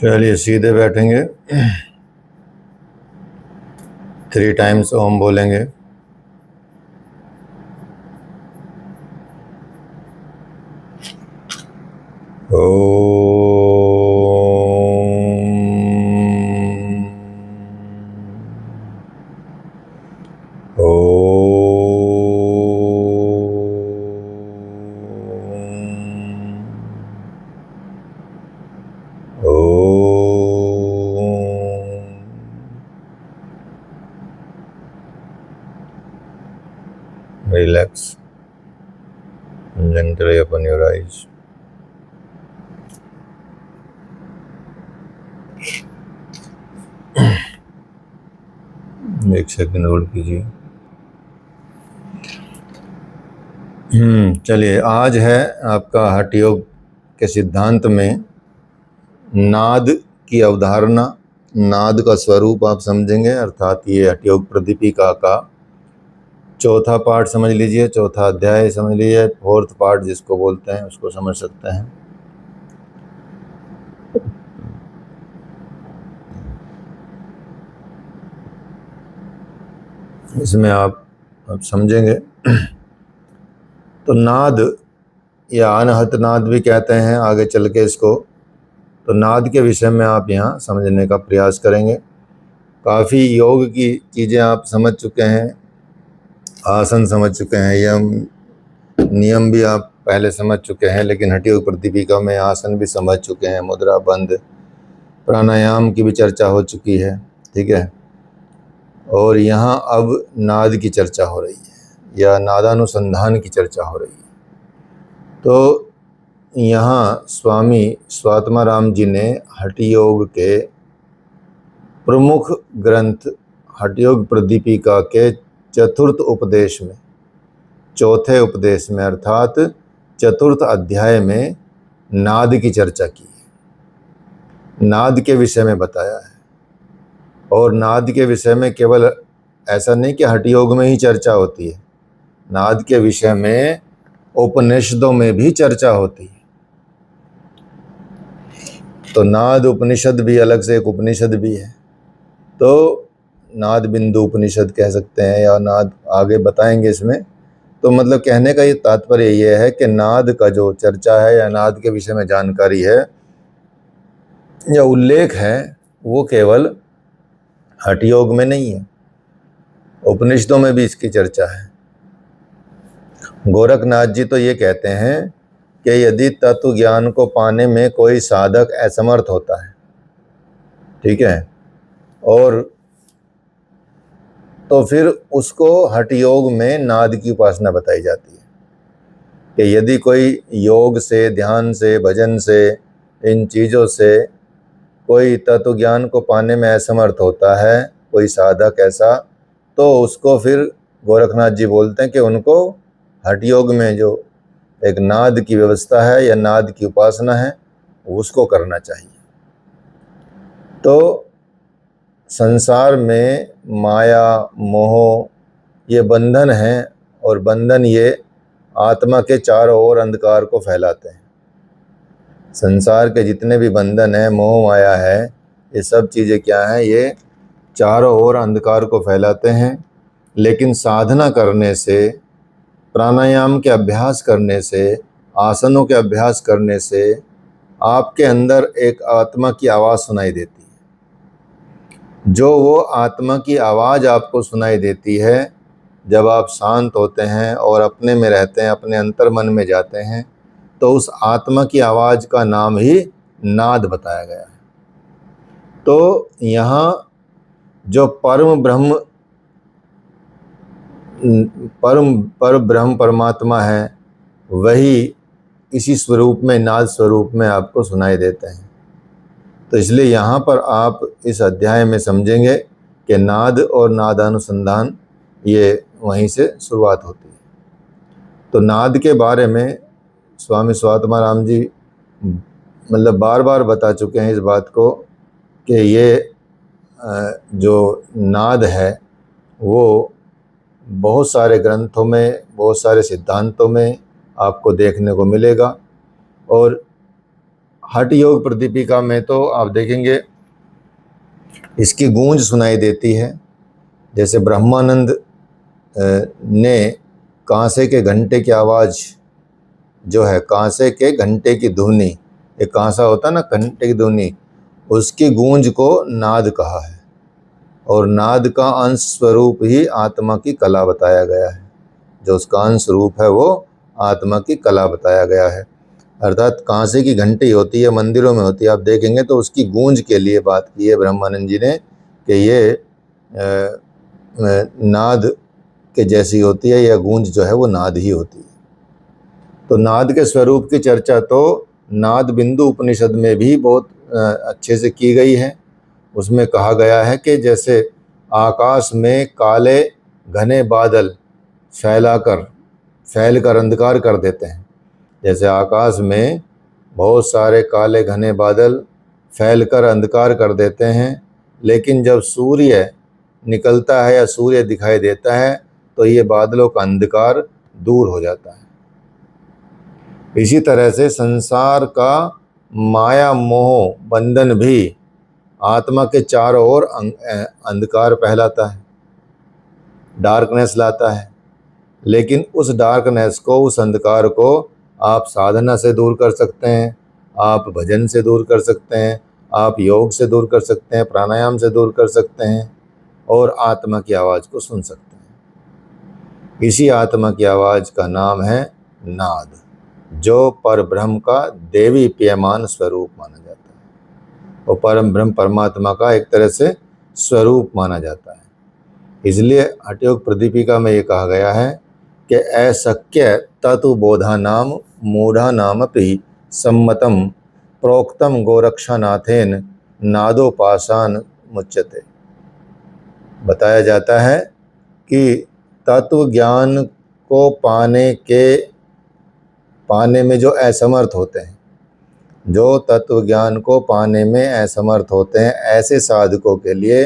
चलिए सीधे बैठेंगे, 3 टाइम्स ओम बोलेंगे। Relax gently upon your eyes. एक सेकंड होल्ड कीजिए। चलिए, आज है आपका हठ योग के सिद्धांत में नाद की अवधारणा, नाद का स्वरूप आप समझेंगे। अर्थात ये हठ योग प्रदीपिका का चौथा पार्ट समझ लीजिए, चौथा अध्याय समझ लीजिए, 4th पार्ट जिसको बोलते हैं उसको समझ सकते हैं। इसमें आप समझेंगे। तो नाद या अनहत नाद भी कहते हैं आगे चल के इसको। तो नाद के विषय में आप यहाँ समझने का प्रयास करेंगे। काफ़ी योग की चीज़ें आप समझ चुके हैं, आसन समझ चुके हैं, नियम भी आप पहले समझ चुके हैं, लेकिन हठ योग प्रदीपिका में आसन भी समझ चुके हैं, मुद्रा बंद, प्राणायाम की भी चर्चा हो चुकी है, ठीक है। और यहाँ अब नाद की चर्चा हो रही है या नादानुसंधान की चर्चा हो रही है। तो यहाँ स्वामी स्वात्माराम जी ने हठ योग के प्रमुख ग्रंथ हठ योग प्रदीपिका के चतुर्थ उपदेश में, चौथे उपदेश में अर्थात चतुर्थ अध्याय में नाद की चर्चा की है, नाद के विषय में बताया है। और नाद के विषय में केवल ऐसा नहीं कि हठ योग में ही चर्चा होती है, नाद के विषय में उपनिषदों में भी चर्चा होती है। तो नाद उपनिषद भी अलग से एक उपनिषद भी है, तो नाद बिंदु उपनिषद कह सकते हैं, या नाद आगे बताएंगे इसमें। तो मतलब कहने का ये तात्पर्य ये है कि नाद का जो चर्चा है या नाद के विषय में जानकारी है या उल्लेख है, वो केवल हठ योग में नहीं है, उपनिषदों में भी इसकी चर्चा है। गोरखनाथ जी तो ये कहते हैं कि यदि तत्व ज्ञान को पाने में कोई साधक असमर्थ होता है, ठीक है, और तो फिर उसको हठ योग में नाद की उपासना बताई जाती है कि यदि कोई योग से, ध्यान से, भजन से, इन चीज़ों से कोई तत्व ज्ञान को पाने में असमर्थ होता है, कोई साधक ऐसा, तो उसको फिर गोरखनाथ जी बोलते हैं कि उनको हठ योग में जो एक नाद की व्यवस्था है या नाद की उपासना है उसको करना चाहिए। तो संसार में माया, मोह ये बंधन हैं, और बंधन ये आत्मा के चारों ओर अंधकार को फैलाते हैं। संसार के जितने भी बंधन हैं, मोह माया है, ये सब चीज़ें क्या हैं, ये चारों ओर अंधकार को फैलाते हैं। लेकिन साधना करने से, प्राणायाम के अभ्यास करने से, आसनों के अभ्यास करने से आपके अंदर एक आत्मा की आवाज़ सुनाई देती है। जो वो आत्मा की आवाज़ आपको सुनाई देती है जब आप शांत होते हैं और अपने में रहते हैं, अपने अंतर मन में जाते हैं, तो उस आत्मा की आवाज़ का नाम ही नाद बताया गया है। तो यहाँ जो पर ब्रह्म परमात्मा है, वही इसी स्वरूप में, नाद स्वरूप में आपको सुनाई देते हैं। तो इसलिए यहाँ पर आप इस अध्याय में समझेंगे कि नाद और नादानुसंधान ये वहीं से शुरुआत होती है। तो नाद के बारे में स्वामी स्वात्माराम जी मतलब बार बार बता चुके हैं इस बात को कि ये जो नाद है वो बहुत सारे ग्रंथों में, बहुत सारे सिद्धांतों में आपको देखने को मिलेगा। और हठ योग प्रदीपिका में तो आप देखेंगे इसकी गूंज सुनाई देती है। जैसे ब्रह्मानंद ने कांसे के घंटे की आवाज़ जो है, कांसे के घंटे की ध्वनि, एक कांसा होता है ना घंटे की ध्वनि, उसकी गूंज को नाद कहा है। और नाद का अंश स्वरूप ही आत्मा की कला बताया गया है। जो उसका अंश रूप है वो आत्मा की कला बताया गया है। अर्थात कांसे की घंटी होती है, मंदिरों में होती है, आप देखेंगे तो उसकी गूंज के लिए बात की है ब्रह्मानंद जी ने कि ये नाद के जैसी होती है, या गूंज जो है वो नाद ही होती है। तो नाद के स्वरूप की चर्चा तो नाद बिंदु उपनिषद में भी बहुत अच्छे से की गई है। उसमें कहा गया है कि जैसे आकाश में काले घने बादल फैलकर अंधकार कर देते हैं, जैसे आकाश में बहुत सारे काले घने बादल फैलकर अंधकार कर देते हैं, लेकिन जब सूर्य निकलता है या सूर्य दिखाई देता है तो ये बादलों का अंधकार दूर हो जाता है। इसी तरह से संसार का माया मोह बंधन भी आत्मा के चारों ओर अंधकार फैलाता है, डार्कनेस लाता है। लेकिन उस डार्कनेस को, उस अंधकार को आप साधना से दूर कर सकते हैं, आप भजन से दूर कर सकते हैं, आप योग से दूर कर सकते हैं, प्राणायाम से दूर कर सकते हैं, और आत्मा की आवाज़ को सुन सकते हैं। इसी आत्मा की आवाज़ का नाम है नाद, जो पर ब्रह्म का देवी प्यमान स्वरूप माना जाता है, और परम ब्रह्म परमात्मा का एक तरह से स्वरूप माना जाता है। इसलिए हठयोग प्रदीपिका में ये कहा गया है कि अशक्य तत्व बोधा नाम मूढ़ा नामपि सम्मतम प्रोक्तम गोरक्षानाथेन नादोपासान मुच्यते। बताया जाता है कि तत्व ज्ञान को पाने में जो असमर्थ होते हैं, जो तत्व ज्ञान को पाने में असमर्थ होते हैं, ऐसे साधकों के लिए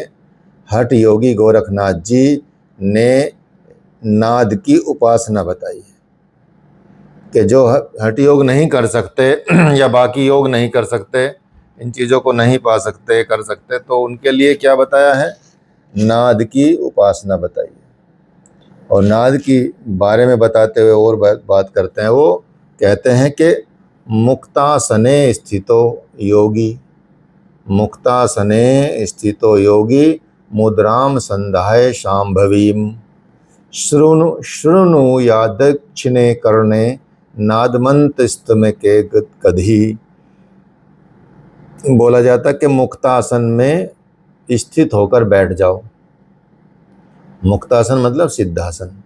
हठ योगी गोरखनाथ जी ने नाद की उपासना बताई है कि जो हठ योग नहीं कर सकते या बाकी योग नहीं कर सकते, इन चीज़ों को नहीं पा सकते, कर सकते, तो उनके लिए क्या बताया है, नाद की उपासना बताई है। और नाद की बारे में बताते हुए और बात करते हैं, वो कहते हैं कि मुक्तासने स्थितो योगी, मुक्तासने स्थितो योगी मुद्राम संधाय शांभवीम शृणु या दक्षिणे कर्णे नादमंत स्तम के कधी। बोला जाता कि मुक्तासन में स्थित होकर बैठ जाओ। मुक्तासन मतलब सिद्धासन।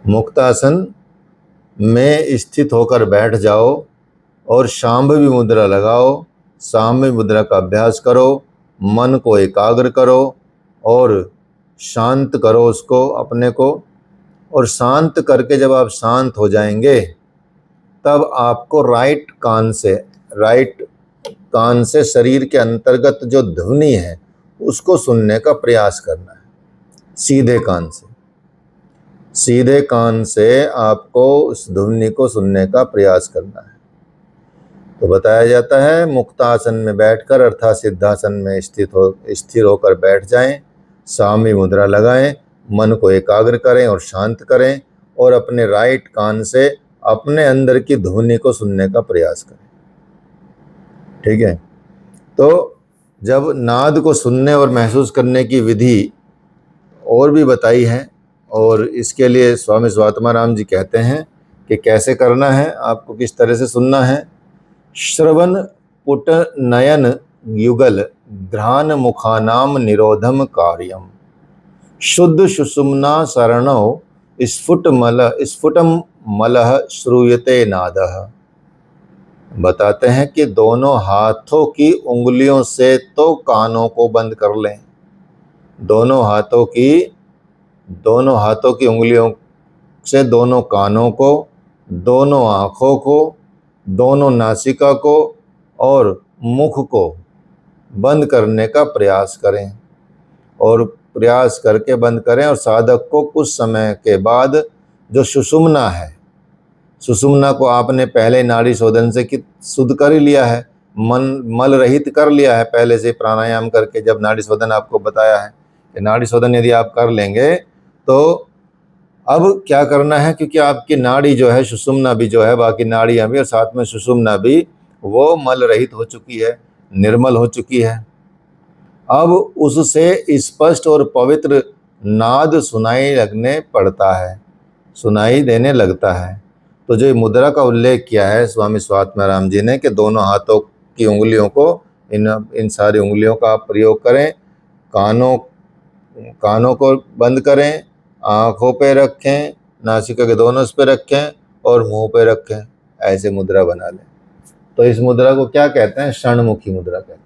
मुक्तासन में स्थित होकर बैठ जाओ और शांभवी मुद्रा लगाओ, शांभवी मुद्रा का अभ्यास करो, मन को एकाग्र करो और शांत करो उसको, अपने को। और शांत करके जब आप शांत हो जाएंगे तब आपको राइट कान से शरीर के अंतर्गत जो ध्वनि है उसको सुनने का प्रयास करना है। सीधे कान से आपको उस ध्वनि को सुनने का प्रयास करना है। तो बताया जाता है मुक्तासन में बैठकर अर्थात सिद्धासन में स्थिर होकर बैठ जाएं, सामी मुद्रा लगाएं, मन को एकाग्र करें और शांत करें, और अपने राइट कान से अपने अंदर की ध्वनि को सुनने का प्रयास करें। ठीक है। तो जब नाद को सुनने और महसूस करने की विधि और भी बताई है, और इसके लिए स्वामी स्वात्माराम जी कहते हैं कि कैसे करना है, आपको किस तरह से सुनना है। श्रवण पुट नयन युगल घ्राण मुखानाम निरोधम कार्यम शुद्ध सुषुम्ना शरणो स्फुटम मलः श्रूयते नादः। बताते हैं कि दोनों हाथों की उंगलियों से तो कानों को बंद कर लें, दोनों हाथों की उंगलियों से दोनों कानों को, दोनों आँखों को, दोनों नासिका को और मुख को बंद करने का प्रयास करें, और प्रयास करके बंद करें। और साधक को कुछ समय के बाद जो सुषुम्ना है, सुषुम्ना को आपने पहले नाड़ी शोधन से शुद्ध कर ही लिया है, मल रहित कर लिया है पहले से प्राणायाम करके। जब नाड़ी शोधन आपको बताया है कि नाड़ी शोधन यदि आप कर लेंगे तो अब क्या करना है, क्योंकि आपकी नाड़ी जो है सुषुम्ना भी जो है, बाकी नाड़ियां भी और साथ में सुषुम्ना भी, वो मल रहित हो चुकी है, निर्मल हो चुकी है। अब उससे स्पष्ट और पवित्र नाद सुनाई लगने पड़ता है, सुनाई देने लगता है। तो जो मुद्रा का उल्लेख किया है स्वामी स्वात्माराम जी ने कि दोनों हाथों की उंगलियों को, इन सारी उंगलियों का आप प्रयोग करें, कानों को बंद करें, आँखों पे रखें, नासिका के दोनों पे रखें और मुंह पे रखें, ऐसे मुद्रा बना लें। तो इस मुद्रा को क्या कहते हैं? षणमुखी मुद्रा कहते हैं,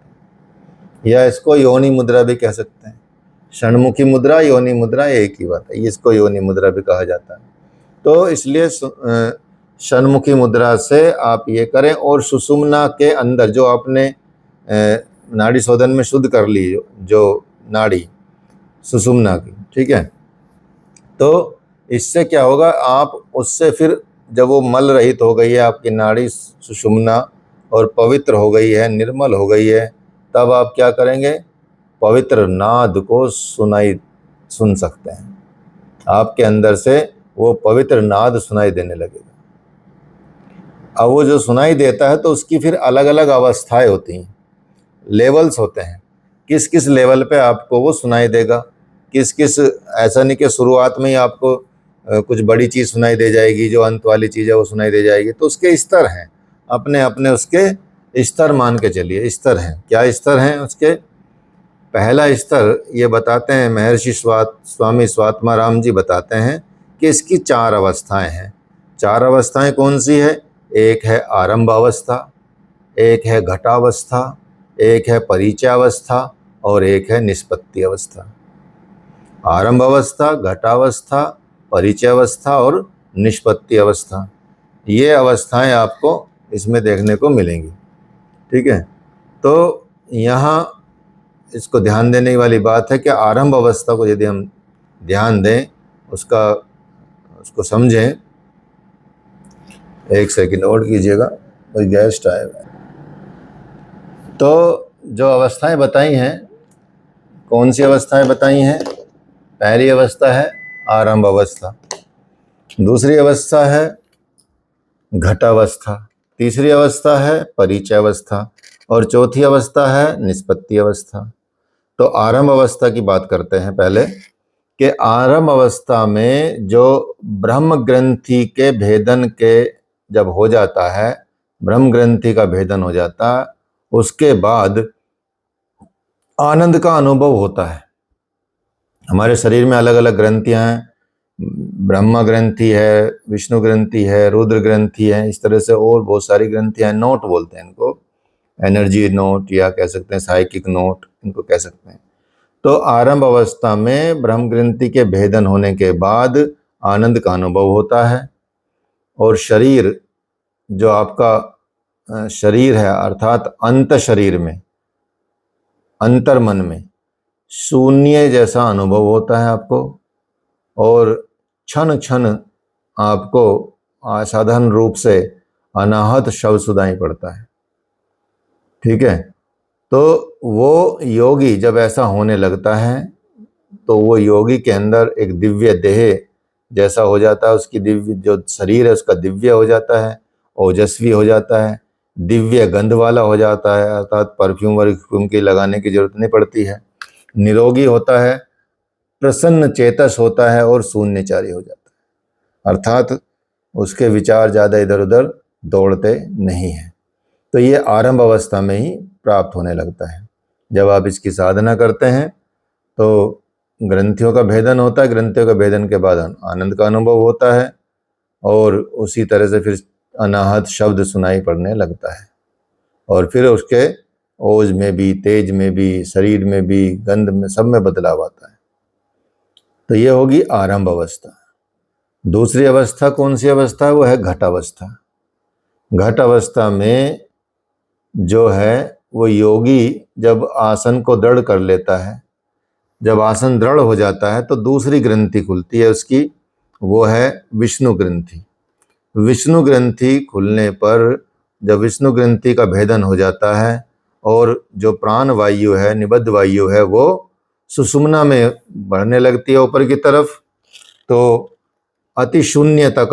या इसको योनि मुद्रा भी कह सकते हैं। षणमुखी मुद्रा, योनि मुद्रा एक ही बात है, इसको योनि मुद्रा भी कहा जाता है। तो इसलिए षणमुखी मुद्रा से आप ये करें, और सुषुम्ना के अंदर जो आपने नाड़ी शोधन में शुद्ध कर ली जो नाड़ी सुषुम्ना की, ठीक है, तो इससे क्या होगा, आप उससे फिर जब वो मल रहित हो गई है आपकी नाड़ी सुषुम्ना और पवित्र हो गई है, निर्मल हो गई है, तब आप क्या करेंगे? पवित्र नाद को सुन सकते हैं। आपके अंदर से वो पवित्र नाद सुनाई देने लगेगा। अब वो जो सुनाई देता है तो उसकी फिर अलग अलग अवस्थाएं होती हैं, लेवल्स होते हैं। किस किस लेवल पे आपको वो सुनाई देगा, किस किस, ऐसा नहीं कि शुरुआत में ही आपको कुछ बड़ी चीज़ सुनाई दे जाएगी, जो अंत वाली चीज़ है वो सुनाई दे जाएगी। तो उसके स्तर हैं, अपने अपने उसके स्तर मान के चलिए। स्तर हैं, क्या स्तर हैं उसके? पहला स्तर ये बताते हैं महर्षि स्वामी स्वात्माराम जी बताते हैं कि इसकी 4 अवस्थाएं हैं। 4 अवस्थाएं कौन सी है? एक है आरंभ अवस्था, एक है घटावस्था, एक है परिचयावस्था और एक है निष्पत्ति अवस्था। आरंभ अवस्था, घटावस्था, परिचयावस्था और निष्पत्ति अवस्था, ये अवस्थाएं आपको इसमें देखने को मिलेंगी, ठीक है। तो यहाँ इसको ध्यान देने वाली बात है कि आरंभ अवस्था को यदि हम ध्यान दें, उसको समझें। एक सेकंड और कीजिएगा, कोई गेस्ट आए हुए। तो जो अवस्थाएं बताई हैं, कौन सी अवस्थाएं बताई हैं? पहली अवस्था है आरंभ अवस्था, दूसरी अवस्था है घटावस्था, तीसरी अवस्था है परिचय अवस्था और चौथी अवस्था है निष्पत्ति अवस्था। तो आरंभ अवस्था की बात करते हैं पहले, कि आरंभ अवस्था में जो ब्रह्म ग्रंथि के भेदन के जब हो जाता है, ब्रह्म ग्रंथि का भेदन हो जाता है, उसके बाद आनंद का अनुभव होता है। हमारे शरीर में अलग अलग ग्रंथियां हैं, ब्रह्मा ग्रंथि है, विष्णु ग्रंथि है, रुद्र ग्रंथि है, इस तरह से और बहुत सारी ग्रंथियां हैं। नोट बोलते हैं इनको, एनर्जी नोट या कह सकते हैं साइकिक नोट, इनको कह सकते हैं। तो आरंभ अवस्था में ब्रह्म ग्रंथि के भेदन होने के बाद आनंद का अनुभव होता है, और शरीर, जो आपका शरीर है, अर्थात अंत शरीर में, अंतर मन में शून्य जैसा अनुभव होता है आपको, और क्षण क्षण आपको असाधारण रूप से अनाहत शब्द सुनाई पड़ता है, ठीक है। तो वो योगी जब ऐसा होने लगता है तो वो योगी के अंदर एक दिव्य देह जैसा हो जाता है, उसकी दिव्य जो शरीर है उसका दिव्य हो जाता है, ओजस्वी हो जाता है, दिव्य गंध वाला हो जाता है, अर्थात परफ्यूम वर्फ्यूम की लगाने की जरूरत नहीं पड़ती है, निरोगी होता है, प्रसन्न चेतस होता है और शून्यचारी हो जाता है, अर्थात उसके विचार ज़्यादा इधर उधर दौड़ते नहीं हैं। तो ये आरंभ अवस्था में ही प्राप्त होने लगता है। जब आप इसकी साधना करते हैं तो ग्रंथियों का भेदन होता है, ग्रंथियों का भेदन के बाद आनंद का अनुभव होता है, और उसी तरह से फिर अनाहत शब्द सुनाई पड़ने लगता है, और फिर उसके ओज में भी, तेज में भी, शरीर में भी, गंध में, सब में बदलाव आता है। तो ये होगी आरंभ अवस्था। दूसरी अवस्था कौन सी अवस्था है? वो है घट अवस्था। घट अवस्था में जो है वो योगी जब आसन को दृढ़ कर लेता है, जब आसन दृढ़ हो जाता है तो दूसरी ग्रंथि खुलती है उसकी, वो है विष्णु ग्रंथि। विष्णु ग्रंथि खुलने पर जब विष्णु ग्रंथि का भेदन हो जाता है और जो प्राण वायु है, निबद्ध वायु है, वो सुषुम्ना में बढ़ने लगती है ऊपर की तरफ, तो अति शून्यता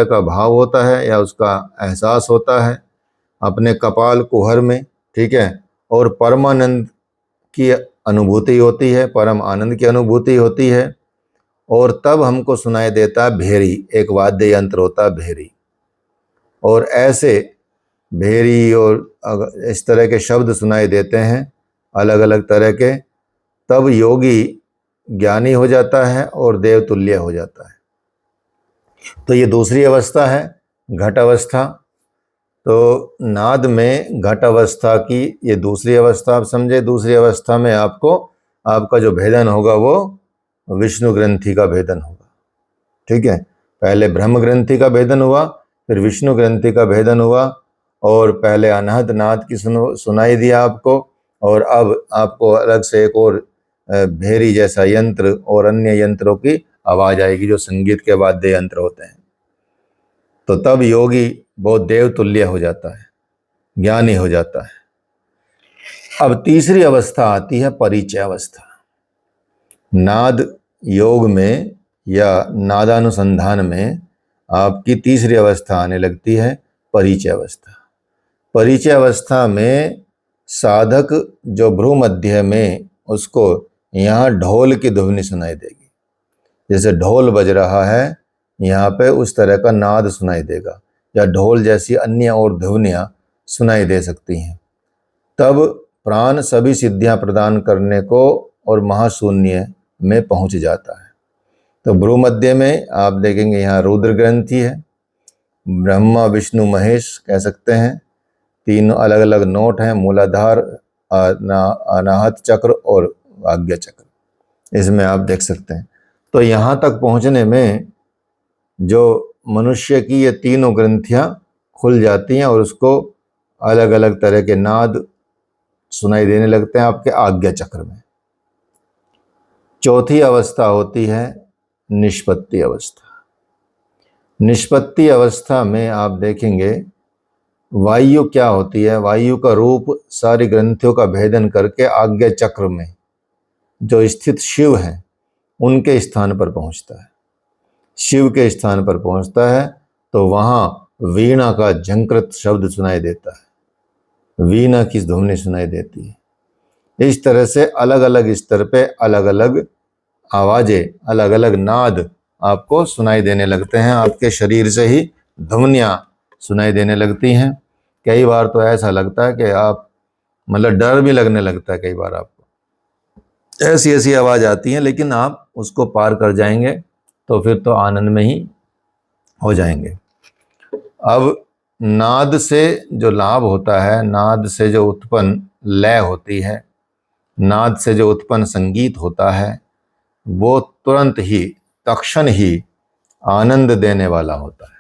का भाव होता है या उसका एहसास होता है अपने कपाल कुहर में, ठीक है। और परमानंद की अनुभूति होती है, परम आनंद की अनुभूति होती है। और तब हमको सुनाई देता है भेरी, एक वाद्य यंत्र होता है भेरी। और ऐसे भेरी और इस तरह के शब्द सुनाई देते हैं अलग अलग तरह के, तब योगी ज्ञानी हो जाता है और देवतुल्य हो जाता है। तो ये दूसरी अवस्था है, घट अवस्था। तो नाद में घट अवस्था की ये दूसरी अवस्था आप समझे। दूसरी अवस्था में आपका जो भेदन होगा वो विष्णु ग्रंथि का भेदन होगा, ठीक है। पहले ब्रह्म ग्रंथि का भेदन हुआ, फिर विष्णु ग्रंथि का भेदन हुआ, और पहले अनहद नाद की सुनाई दिया आपको, और अब आपको अलग से एक और भेरी जैसा यंत्र और अन्य यंत्रों की आवाज आएगी जो संगीत के वाद्य यंत्र होते हैं। तो तब योगी बहुत देवतुल्य हो जाता है, ज्ञानी हो जाता है। अब तीसरी अवस्था आती है परिचय अवस्था। नाद योग में या नादानुसंधान में आपकी तीसरी अवस्था आने लगती है, परिचय अवस्था। परिचय अवस्था में साधक जो भ्रू मध्य में उसको यहाँ ढोल की ध्वनि सुनाई देगी, जैसे ढोल बज रहा है यहाँ पे उस तरह का नाद सुनाई देगा, या ढोल जैसी अन्य और ध्वनियाँ सुनाई दे सकती हैं। तब प्राण सभी सिद्धियां प्रदान करने को और महाशून्य में पहुंच जाता है। तो भ्रू मध्य में आप देखेंगे यहाँ रुद्र ग्रंथि है, ब्रह्मा विष्णु महेश कह सकते हैं, तीन अलग अलग नोट हैं, मूलाधार, अनाहत चक्र और आज्ञा चक्र, इसमें आप देख सकते हैं। तो यहाँ तक पहुँचने में जो मनुष्य की ये तीनों ग्रंथियाँ खुल जाती हैं और उसको अलग अलग तरह के नाद सुनाई देने लगते हैं आपके आज्ञा चक्र में। चौथी अवस्था होती है निष्पत्ति अवस्था। निष्पत्ति अवस्था में आप देखेंगे वायु क्या होती है, वायु का रूप सारी ग्रंथियों का भेदन करके आज्ञा चक्र में जो स्थित शिव हैं उनके स्थान पर पहुंचता है। शिव के स्थान पर पहुंचता है तो वहां वीणा का झंकृत शब्द सुनाई देता है, वीणा की ध्वनि सुनाई देती है। इस तरह से अलग अलग स्तर पे अलग अलग आवाजें, अलग अलग नाद आपको सुनाई देने लगते हैं, आपके शरीर से ही ध्वनियाँ सुनाई देने लगती हैं। कई बार तो ऐसा लगता है कि आप मतलब डर भी लगने लगता है कई बार आपको, ऐसी ऐसी आवाज़ आती हैं, लेकिन आप उसको पार कर जाएंगे तो फिर तो आनंद में ही हो जाएंगे। अब नाद से जो लाभ होता है, नाद से जो उत्पन्न लय होती है, नाद से जो उत्पन्न संगीत होता है, वो तुरंत ही तत्क्षण ही आनंद देने वाला होता है।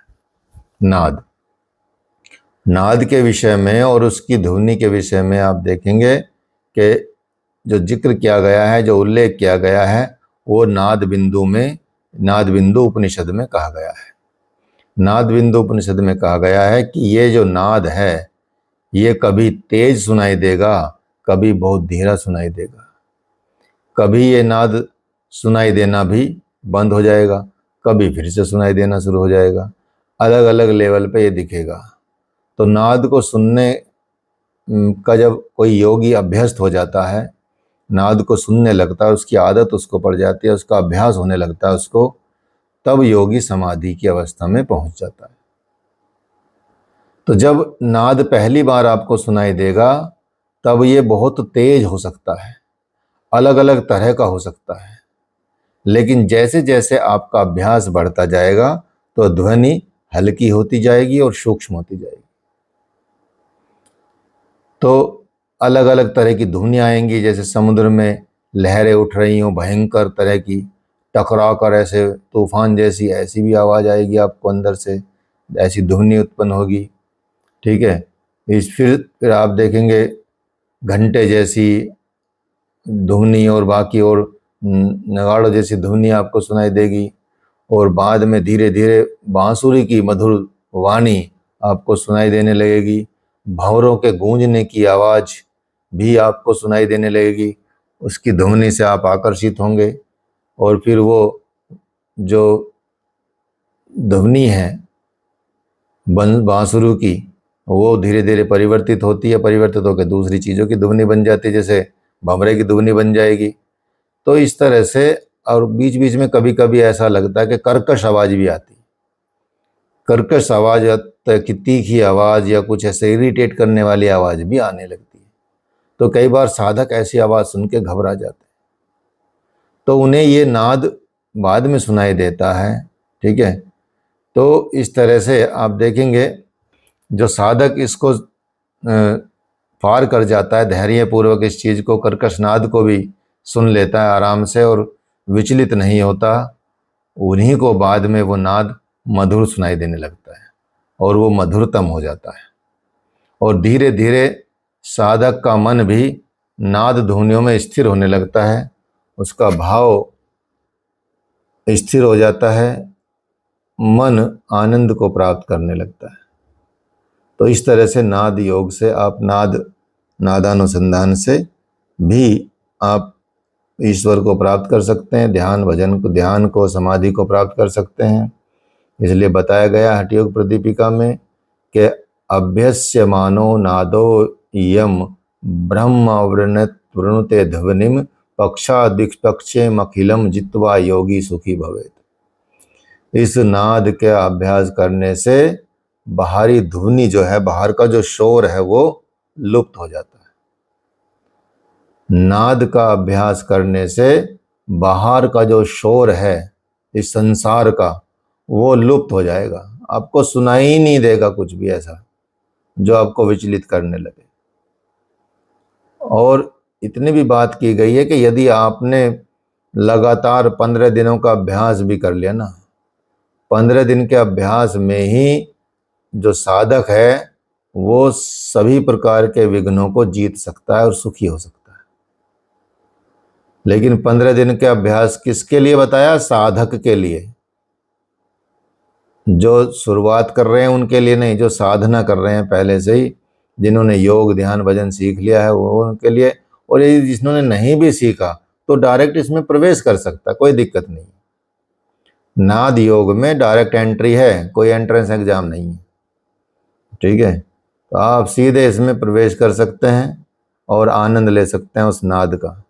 नाद के विषय में और उसकी ध्वनि के विषय में आप देखेंगे कि जो जिक्र किया गया है, जो उल्लेख किया गया है, वो नाद बिंदु उपनिषद में कहा गया है। नाद बिंदु उपनिषद में कहा गया है कि ये जो नाद है ये कभी तेज सुनाई देगा, कभी बहुत धीरा सुनाई देगा, कभी ये नाद सुनाई देना भी बंद हो जाएगा, कभी फिर से सुनाई देना शुरू हो जाएगा, अलग अलग लेवल पे ये दिखेगा। तो नाद को सुनने का जब कोई योगी अभ्यस्त हो जाता है, नाद को सुनने लगता है, उसकी आदत उसको पड़ जाती है, उसका अभ्यास होने लगता है उसको, तब योगी समाधि की अवस्था में पहुंच जाता है। तो जब नाद पहली बार आपको सुनाई देगा तब ये बहुत तेज हो सकता है, अलग अलग तरह का हो सकता है, लेकिन जैसे जैसे आपका अभ्यास बढ़ता जाएगा तो ध्वनि हल्की होती जाएगी और सूक्ष्म होती जाएगी। तो अलग अलग तरह की ध्वनियाँ आएंगी, जैसे समुद्र में लहरें उठ रही हों भयंकर तरह की, टकरा कर ऐसे तूफान जैसी ऐसी भी आवाज़ आएगी आपको अंदर से, ऐसी ध्वनि उत्पन्न होगी, ठीक है। फिर आप देखेंगे घंटे जैसी ध्वनि और बाकी और नगाड़ों जैसी ध्वनि आपको सुनाई देगी, और बाद में धीरे धीरे बांसुरी की मधुर वाणी आपको सुनाई देने लगेगी, भंवरों के गूंजने की आवाज़ भी आपको सुनाई देने लगेगी। उसकी ध्वनि से आप आकर्षित होंगे और फिर वो जो ध्वनि है बांसुरी की वो धीरे धीरे परिवर्तित होती है, परिवर्तित होकर दूसरी चीज़ों की ध्वनि बन जाती है, जैसे भंवरे की ध्वनि बन जाएगी। तो इस तरह से, और बीच बीच में कभी कभी ऐसा लगता है कि कर्कश आवाज़ भी आती है, कर्कश आवाज़ की तीखी आवाज़ या कुछ ऐसे इरिटेट करने वाली आवाज़ भी आने लगती है। तो कई बार साधक ऐसी आवाज़ सुन के घबरा जाते हैं, तो उन्हें ये नाद बाद में सुनाई देता है। ठीक है, तो इस तरह से आप देखेंगे जो साधक इसको पार कर जाता है, धैर्यपूर्वक इस चीज़ को, कर्कश नाद को भी सुन लेता है आराम से और विचलित नहीं होता, उन्हीं को बाद में वो नाद मधुर सुनाई देने लगता है और वो मधुरतम हो जाता है। और धीरे धीरे साधक का मन भी नाद ध्वनियों में स्थिर होने लगता है, उसका भाव स्थिर हो जाता है, मन आनंद को प्राप्त करने लगता है। तो इस तरह से नाद योग से आप नादानुसंधान से भी आप ईश्वर को प्राप्त कर सकते हैं, ध्यान को समाधि को प्राप्त कर सकते हैं। इसलिए बताया गया हठ योग प्रदीपिका में कि अभ्यस्यमानो नादो यम ब्रह्म वृणुते ध्वनिम पक्षादिपक्षेम अखिलम जित्वा योगी सुखी भवेत्। इस नाद के अभ्यास करने से बाहरी ध्वनि जो है, बाहर का जो शोर है वो लुप्त हो जाता है। नाद का अभ्यास करने से बाहर का जो शोर है इस संसार का वो लुप्त हो जाएगा, आपको सुनाई ही नहीं देगा कुछ भी ऐसा जो आपको विचलित करने लगे। और इतनी भी बात की गई है कि यदि आपने लगातार 15 दिनों का अभ्यास भी कर लिया ना, 15 दिन के अभ्यास में ही जो साधक है वो सभी प्रकार के विघ्नों को जीत सकता है और सुखी हो सकता है। लेकिन 15 दिन के अभ्यास किसके लिए बताया? साधक के लिए। जो शुरुआत कर रहे हैं उनके लिए नहीं, जो साधना कर रहे हैं पहले से ही, जिन्होंने योग ध्यान भजन सीख लिया है वो उनके लिए। और यदि जिन्होंने नहीं भी सीखा तो डायरेक्ट इसमें प्रवेश कर सकता, कोई दिक्कत नहीं। नाद योग में डायरेक्ट एंट्री है, कोई एंट्रेंस एग्जाम नहीं है। ठीक है, तो आप सीधे इसमें प्रवेश कर सकते हैं और आनंद ले सकते हैं उस नाद का,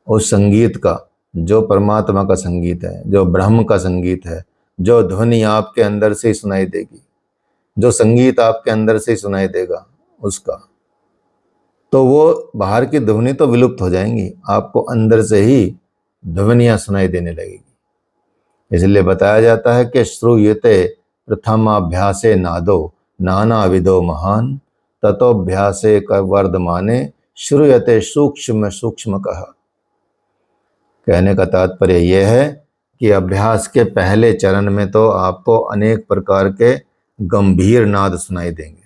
उस संगीत का, जो परमात्मा का संगीत है, जो ब्रह्म का संगीत है, जो ध्वनि आपके अंदर से ही सुनाई देगी, जो संगीत आपके अंदर से ही सुनाई देगा उसका। तो वो बाहर की ध्वनि तो विलुप्त हो जाएंगी, आपको अंदर से ही ध्वनियाँ सुनाई देने लगेगी। इसलिए बताया जाता है कि श्रूयते प्रथमाभ्यासे नादो नाना विदो महान ततोभ्यासे वर्धमाने श्रूयते सूक्ष्म सूक्ष्म कहा। कहने का तात्पर्य यह है कि अभ्यास के पहले चरण में तो आपको अनेक प्रकार के गंभीर नाद सुनाई देंगे।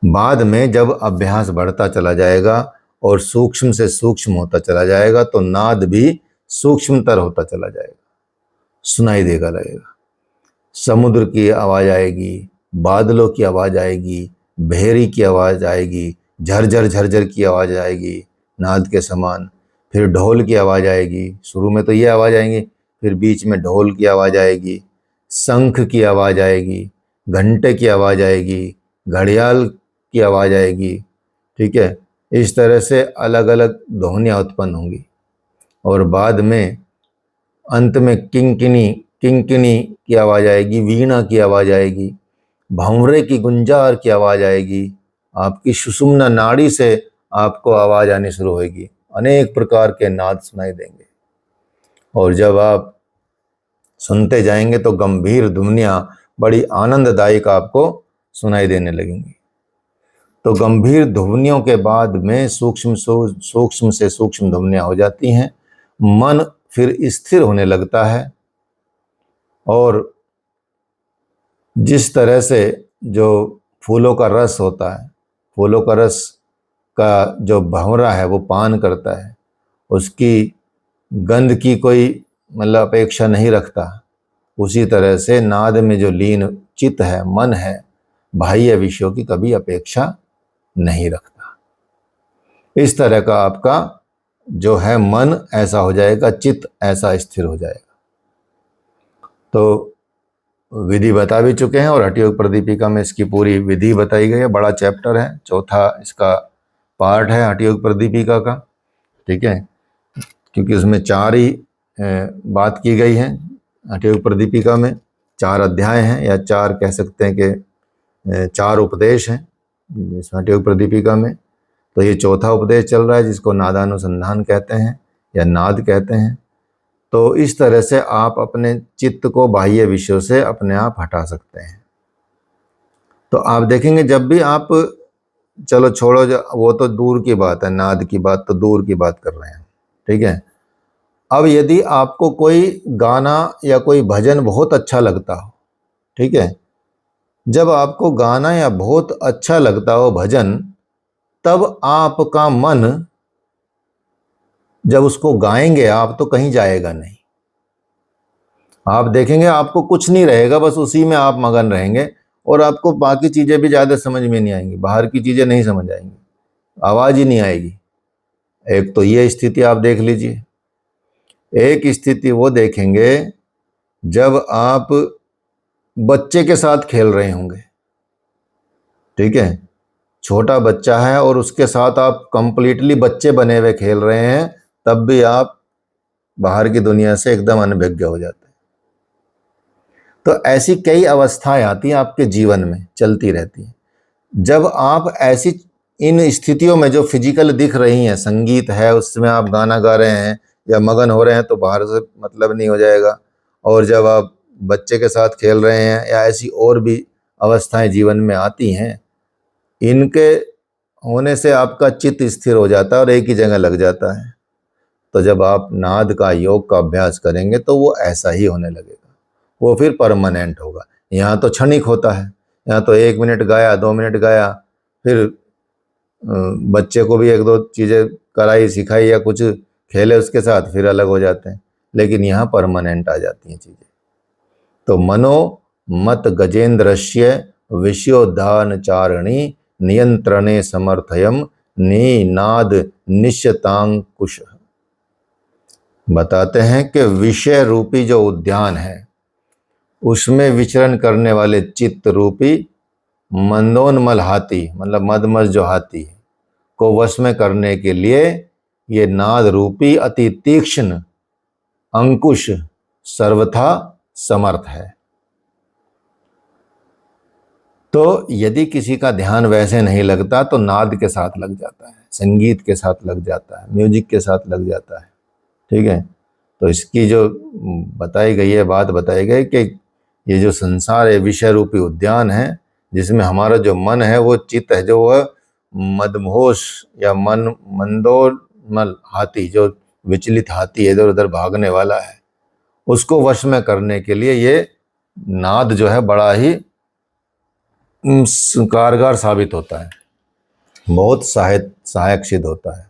बाद में जब अभ्यास बढ़ता चला जाएगा और सूक्ष्म से सूक्ष्म होता चला जाएगा तो नाद भी सूक्ष्मतर होता चला जाएगा, सुनाई देगा लगेगा। समुद्र की आवाज़ आएगी, बादलों की आवाज़ आएगी, भेरी की आवाज़ आएगी, झरझर झरझर की आवाज़ आएगी नाद के समान। फिर ढोल की आवाज़ आएगी, शुरू में तो ये आवाज़ आएंगी, फिर बीच में ढोल की आवाज़ आएगी, शंख की आवाज़ आएगी, घंटे की आवाज़ आएगी, घड़ियाल की आवाज़ आएगी। ठीक है, इस तरह से अलग अलग ध्वनियाँ उत्पन्न होंगी। और बाद में अंत में किंकिनी की आवाज़ आएगी, वीणा की आवाज़ आएगी, भंवरे की गुंजार की आवाज़ आएगी, आपकी सुषुम्ना नाड़ी से आपको आवाज़ आनी शुरू होगी, अनेक प्रकार के नाद सुनाई देंगे। और जब आप सुनते जाएंगे तो गंभीर ध्वनियाँ बड़ी आनंददायक आपको सुनाई देने लगेंगी। तो गंभीर ध्वनियों के बाद में सूक्ष्म से सूक्ष्म ध्वनियाँ हो जाती हैं, मन फिर स्थिर होने लगता है। और जिस तरह से जो फूलों का रस होता है, फूलों का रस का जो भंवरा है वो पान करता है, उसकी गंध की कोई मतलब अपेक्षा नहीं रखता, उसी तरह से नाद में जो लीन चित्त है, मन है, बाह्य विषयों की कभी अपेक्षा नहीं रखता। इस तरह का आपका जो है मन ऐसा हो जाएगा, चित्त ऐसा स्थिर हो जाएगा। तो विधि बता भी चुके हैं और हठयोग प्रदीपिका में इसकी पूरी विधि बताई गई है। बड़ा चैप्टर है, चौथा इसका पार्ट है हठयोग प्रदीपिका का, ठीक है, क्योंकि उसमें 4 ही बात की गई है। हठयोग प्रदीपिका में 4 अध्याय हैं, या 4 कह सकते हैं कि 4 उपदेश हैं इस हठयोग प्रदीपिका में। तो ये चौथा उपदेश चल रहा है, जिसको नादानुसंधान कहते हैं या नाद कहते हैं। तो इस तरह से आप अपने चित्त को बाह्य विषयों से अपने आप हटा सकते हैं। तो आप देखेंगे जब भी आप, चलो छोड़ो, वो तो दूर की बात है, नाद की बात तो दूर की बात कर रहे हैं, ठीक है। अब यदि आपको कोई गाना या कोई भजन बहुत अच्छा लगता हो, ठीक है, जब आपको गाना या बहुत अच्छा लगता हो भजन, तब आपका मन जब उसको गाएंगे आप, तो कहीं जाएगा नहीं। आप देखेंगे आपको कुछ नहीं रहेगा, बस उसी में आप मगन रहेंगे और आपको बाकी चीज़ें भी ज़्यादा समझ में नहीं आएंगी, बाहर की चीज़ें नहीं समझ आएंगी, आवाज़ ही नहीं आएगी। एक तो ये स्थिति आप देख लीजिए। एक स्थिति वो देखेंगे जब आप बच्चे के साथ खेल रहे होंगे, ठीक है, छोटा बच्चा है और उसके साथ आप कंप्लीटली बच्चे बने हुए खेल रहे हैं, तब भी आप बाहर की दुनिया से एकदम अनभिज्ञ हो जाते हैं। तो ऐसी कई अवस्थाएं आती हैं आपके जीवन में, चलती रहती हैं। जब आप ऐसी इन स्थितियों में जो फिजिकल दिख रही हैं, संगीत है उसमें आप गाना गा रहे हैं या मगन हो रहे हैं, तो बाहर से मतलब नहीं हो जाएगा। और जब आप बच्चे के साथ खेल रहे हैं या ऐसी और भी अवस्थाएं जीवन में आती हैं, इनके होने से आपका चित्त स्थिर हो जाता है और एक ही जगह लग जाता है। तो जब आप नाद का, योग का अभ्यास करेंगे तो वो ऐसा ही होने लगेगा, वो फिर परमानेंट होगा। यहाँ तो क्षणिक होता है, यहाँ तो 1 मिनट गाया, 2 मिनट गाया, फिर बच्चे को भी 1-2 चीज़ें कराई, सिखाई या कुछ खेले उसके साथ, फिर अलग हो जाते हैं। लेकिन यहाँ परमानेंट आ जाती हैं चीज़ें। तो मनो मत गजेंद्रस्य विषयोद्धान चारिणी नियंत्रणे समर्थयम निनाद निश्यतांकुश। बताते हैं कि विषय रूपी जो उद्यान है, उसमें विचरण करने वाले चित्त रूपी मंदोन्मल हाथी, मतलब मदमस्त जो हाथी है, को वश में करने के लिए ये नाद रूपी अति तीक्ष्ण अंकुश सर्वथा समर्थ है। तो यदि किसी का ध्यान वैसे नहीं लगता तो नाद के साथ लग जाता है, संगीत के साथ लग जाता है, म्यूजिक के साथ लग जाता है, ठीक है। तो इसकी जो बताई गई है, बात बताई गई कि ये जो संसार है विषय रूपी उद्यान है, जिसमें हमारा जो मन है, वो चित्त है, जो वह मदमहोश या मंदोन्मल हाथी, जो विचलित हाथी है, इधर उधर भागने वाला है, उसको वश में करने के लिए ये नाद जो है बड़ा ही कारगर साबित होता है, बहुत सहायक सिद्ध होता है।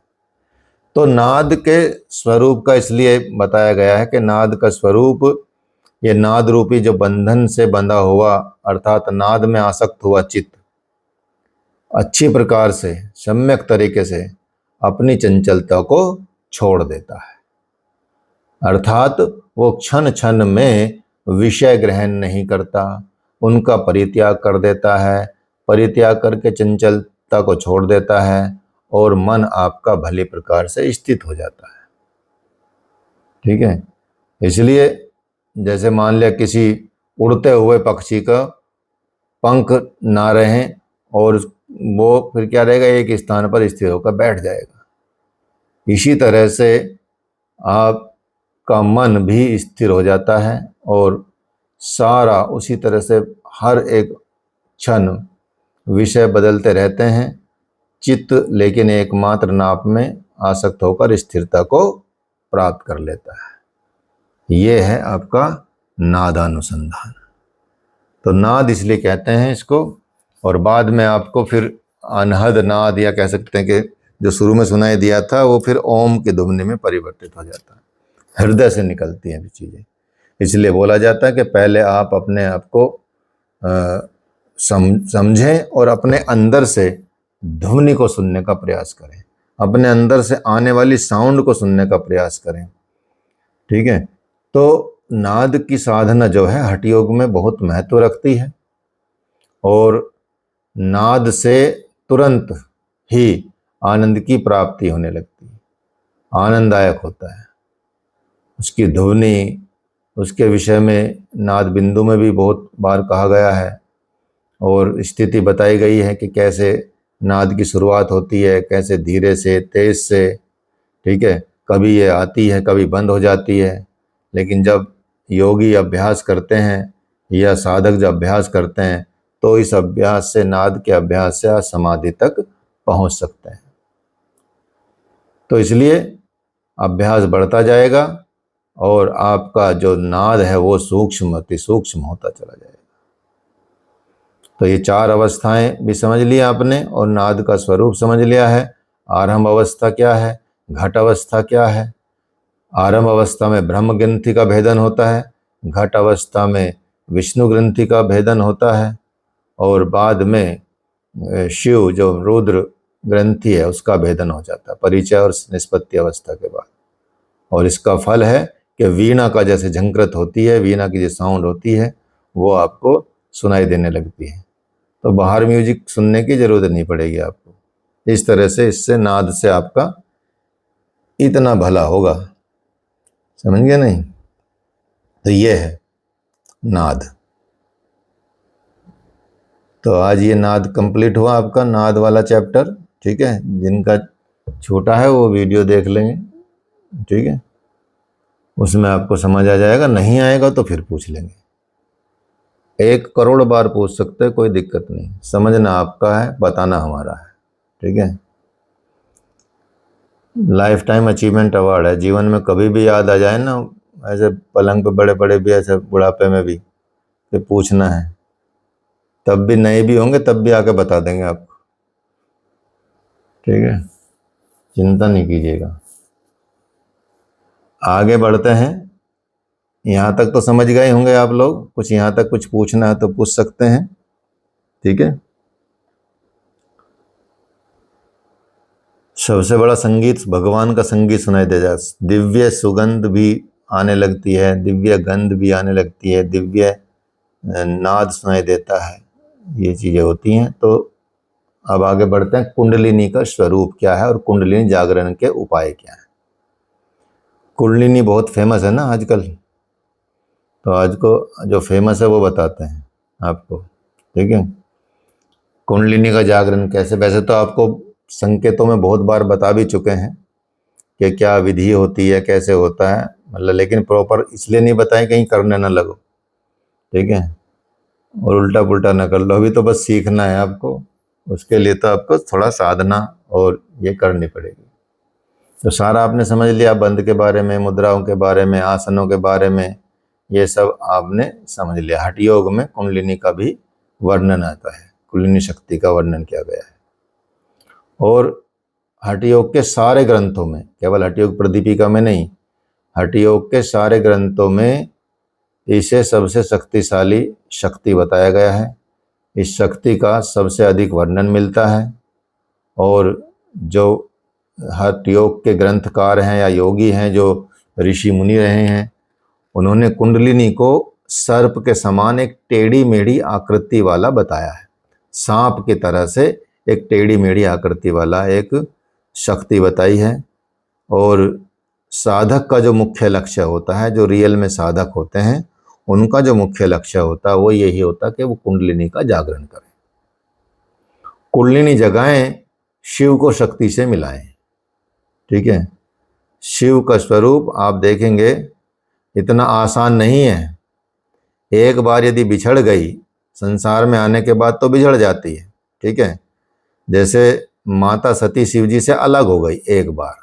तो नाद के स्वरूप का इसलिए बताया गया है कि नाद का स्वरूप, ये नाद रूपी जो बंधन से बंधा हुआ, अर्थात नाद में आसक्त हुआ चित्त अच्छी प्रकार से, सम्यक तरीके से अपनी चंचलता को छोड़ देता है। अर्थात वो क्षण क्षण में विषय ग्रहण नहीं करता, उनका परित्याग कर देता है, परित्याग करके चंचलता को छोड़ देता है और मन आपका भली प्रकार से स्थित हो जाता है, ठीक है। इसलिए जैसे मान लिया किसी उड़ते हुए पक्षी का पंख ना रहें और वो फिर क्या रहेगा, एक स्थान पर स्थिर होकर बैठ जाएगा। इसी तरह से आपका मन भी स्थिर हो जाता है और सारा उसी तरह से हर एक क्षण विषय बदलते रहते हैं, चित्त लेकिन एकमात्र नाप में आसक्त होकर स्थिरता को प्राप्त कर लेता है। ये है आपका नादानुसंधान। तो नाद इसलिए कहते हैं इसको, और बाद में आपको फिर अनहद नाद, या कह सकते हैं कि जो शुरू में सुनाई दिया था वो फिर ओम की ध्वनि में परिवर्तित हो जाता है। हृदय से निकलती हैं चीज़ें। इसलिए बोला जाता है कि पहले आप अपने आप को समझें और अपने अंदर से ध्वनि को सुनने का प्रयास करें, अपने अंदर से आने वाली साउंड को सुनने का प्रयास करें। ठीक है, तो नाद की साधना जो है हठ योग में बहुत महत्व रखती है, और नाद से तुरंत ही आनंद की प्राप्ति होने लगती है, आनंददायक होता है। उसकी ध्वनि, उसके विषय में नाद बिंदु में भी बहुत बार कहा गया है, और स्थिति बताई गई है कि कैसे नाद की शुरुआत होती है, कैसे धीरे से तेज से। ठीक है, कभी ये आती है, कभी बंद हो जाती है, लेकिन जब योगी अभ्यास करते हैं या साधक जब अभ्यास करते हैं तो इस अभ्यास से, नाद के अभ्यास से समाधि तक पहुंच सकते हैं। तो इसलिए अभ्यास बढ़ता जाएगा और आपका जो नाद है वो सूक्ष्म, अति सूक्ष्म होता चला जाएगा। तो ये 4 अवस्थाएं भी समझ लिया आपने, और नाद का स्वरूप समझ लिया है। आरंभ अवस्था क्या है, घट अवस्था क्या है। आरंभ अवस्था में ब्रह्म ग्रंथि का भेदन होता है, घट अवस्था में विष्णु ग्रंथि का भेदन होता है, और बाद में शिव जो रुद्र ग्रंथि है उसका भेदन हो जाता है परिचय और निष्पत्ति अवस्था के बाद। और इसका फल है कि वीणा का जैसे झंकृत होती है, वीणा की जो साउंड होती है वो आपको सुनाई देने लगती है। तो बाहर म्यूजिक सुनने की जरूरत नहीं पड़ेगी आपको। इस तरह से इससे नाद से आपका इतना भला होगा, समझ गए नहीं? तो ये है नाद। तो आज ये नाद कंप्लीट हुआ आपका, नाद वाला चैप्टर। ठीक है, जिनका छोटा है वो वीडियो देख लेंगे। ठीक है, उसमें आपको समझ आ जाएगा, नहीं आएगा तो फिर पूछ लेंगे। 1 करोड़ बार पूछ सकते हैं, कोई दिक्कत नहीं। समझना आपका है, बताना हमारा है। ठीक है, लाइफ टाइम अचीवमेंट अवार्ड है। जीवन में कभी भी याद आ जाए ना, ऐसे पलंग पे बड़े बड़े भी, ऐसे बुढ़ापे में भी, कि पूछना है, तब भी नए भी होंगे तब भी आके बता देंगे आपको। ठीक है, चिंता नहीं कीजिएगा। आगे बढ़ते हैं। यहाँ तक तो समझ गए होंगे आप लोग। कुछ यहाँ तक कुछ पूछना है तो पूछ सकते हैं। ठीक है, सबसे बड़ा संगीत भगवान का संगीत सुनाई दे जाए। दिव्य सुगंध भी आने लगती है, दिव्य गंध भी आने लगती है, दिव्य नाद सुनाई देता है, ये चीजें होती हैं। तो अब आगे बढ़ते हैं। कुंडलिनी का स्वरूप क्या है और कुंडलिनी जागरण के उपाय क्या है। कुंडलिनी बहुत फेमस है ना आजकल, तो आज को जो फेमस है वो बताते हैं आपको। ठीक है, कुंडलिनी का जागरण कैसे, वैसे तो आपको संकेतों में बहुत बार बता भी चुके हैं कि क्या विधि होती है, कैसे होता है, मतलब, लेकिन प्रॉपर इसलिए नहीं बताएं कहीं करने ना लगो। ठीक है, और उल्टा पुल्टा ना कर लो। अभी तो बस सीखना है आपको, उसके लिए तो आपको थोड़ा साधना और ये करनी पड़ेगी। तो सारा आपने समझ लिया, बंद के बारे में, मुद्राओं के बारे में, आसनों के बारे में, ये सब आपने समझ लिया। हठ योग में कुंडलिनी का भी वर्णन आता है, कुंडलिनी शक्ति का वर्णन किया गया है। और हठ योग के सारे ग्रंथों में, केवल हठ योग प्रदीपिका में नहीं, हठ योग के सारे ग्रंथों में इसे सबसे शक्तिशाली शक्ति बताया गया है। इस शक्ति का सबसे अधिक वर्णन मिलता है। और जो हठ योग के ग्रंथकार हैं या योगी हैं, जो ऋषि मुनि रहे हैं, उन्होंने कुंडलिनी को सर्प के समान एक टेढ़ी मेढ़ी आकृति वाला बताया है। सांप की तरह से एक टेढ़ी मेढ़ी आकृति वाला एक शक्ति बताई है। और साधक का जो मुख्य लक्ष्य होता है, जो रियल में साधक होते हैं, उनका जो मुख्य लक्ष्य होता है वो यही होता है कि वो कुंडलिनी का जागरण करें, कुंडलिनी जगाएं, शिव को शक्ति से मिलाएं। ठीक है, शिव का स्वरूप आप देखेंगे इतना आसान नहीं है। एक बार यदि बिछड़ गई, संसार में आने के बाद तो बिछड़ जाती है। ठीक है, जैसे माता सती शिव जी से अलग हो गई एक बार।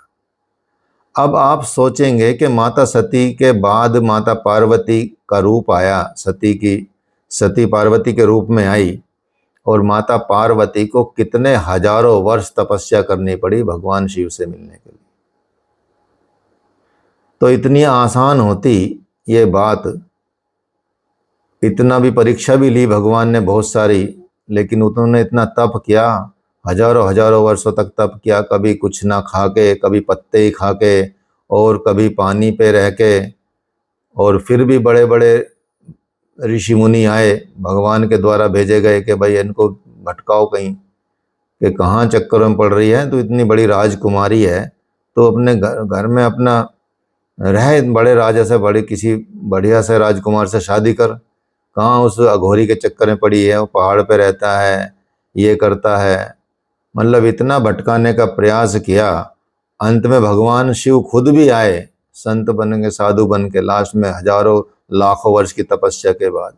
अब आप सोचेंगे कि माता सती के बाद माता पार्वती का रूप आया, सती पार्वती के रूप में आई, और माता पार्वती को कितने हजारों वर्ष तपस्या करनी पड़ी भगवान शिव से मिलने के लिए। तो इतनी आसान होती ये बात, इतना भी परीक्षा भी ली भगवान ने बहुत सारी, लेकिन उन्होंने इतना तप किया, हजारों हजारों वर्षों तक तप किया, कभी कुछ ना खा के, कभी पत्ते ही खा के, और कभी पानी पे रह के, और फिर भी बड़े बड़े ऋषि मुनि आए, भगवान के द्वारा भेजे गए कि भाई इनको भटकाओ कहीं, कि कहाँ चक्कर में पड़ रही है, तो इतनी बड़ी राजकुमारी है, तो अपने घर में अपना रहे, बड़े राजा से, बड़े किसी बढ़िया से राजकुमार से शादी कर, कहाँ उस अघोरी के चक्कर में पड़ी है, वो पहाड़ पे रहता है, ये करता है, मतलब इतना भटकाने का प्रयास किया। अंत में भगवान शिव खुद भी आए, संत बन के, साधु बन के, लास्ट में हजारों लाखों वर्ष की तपस्या के बाद।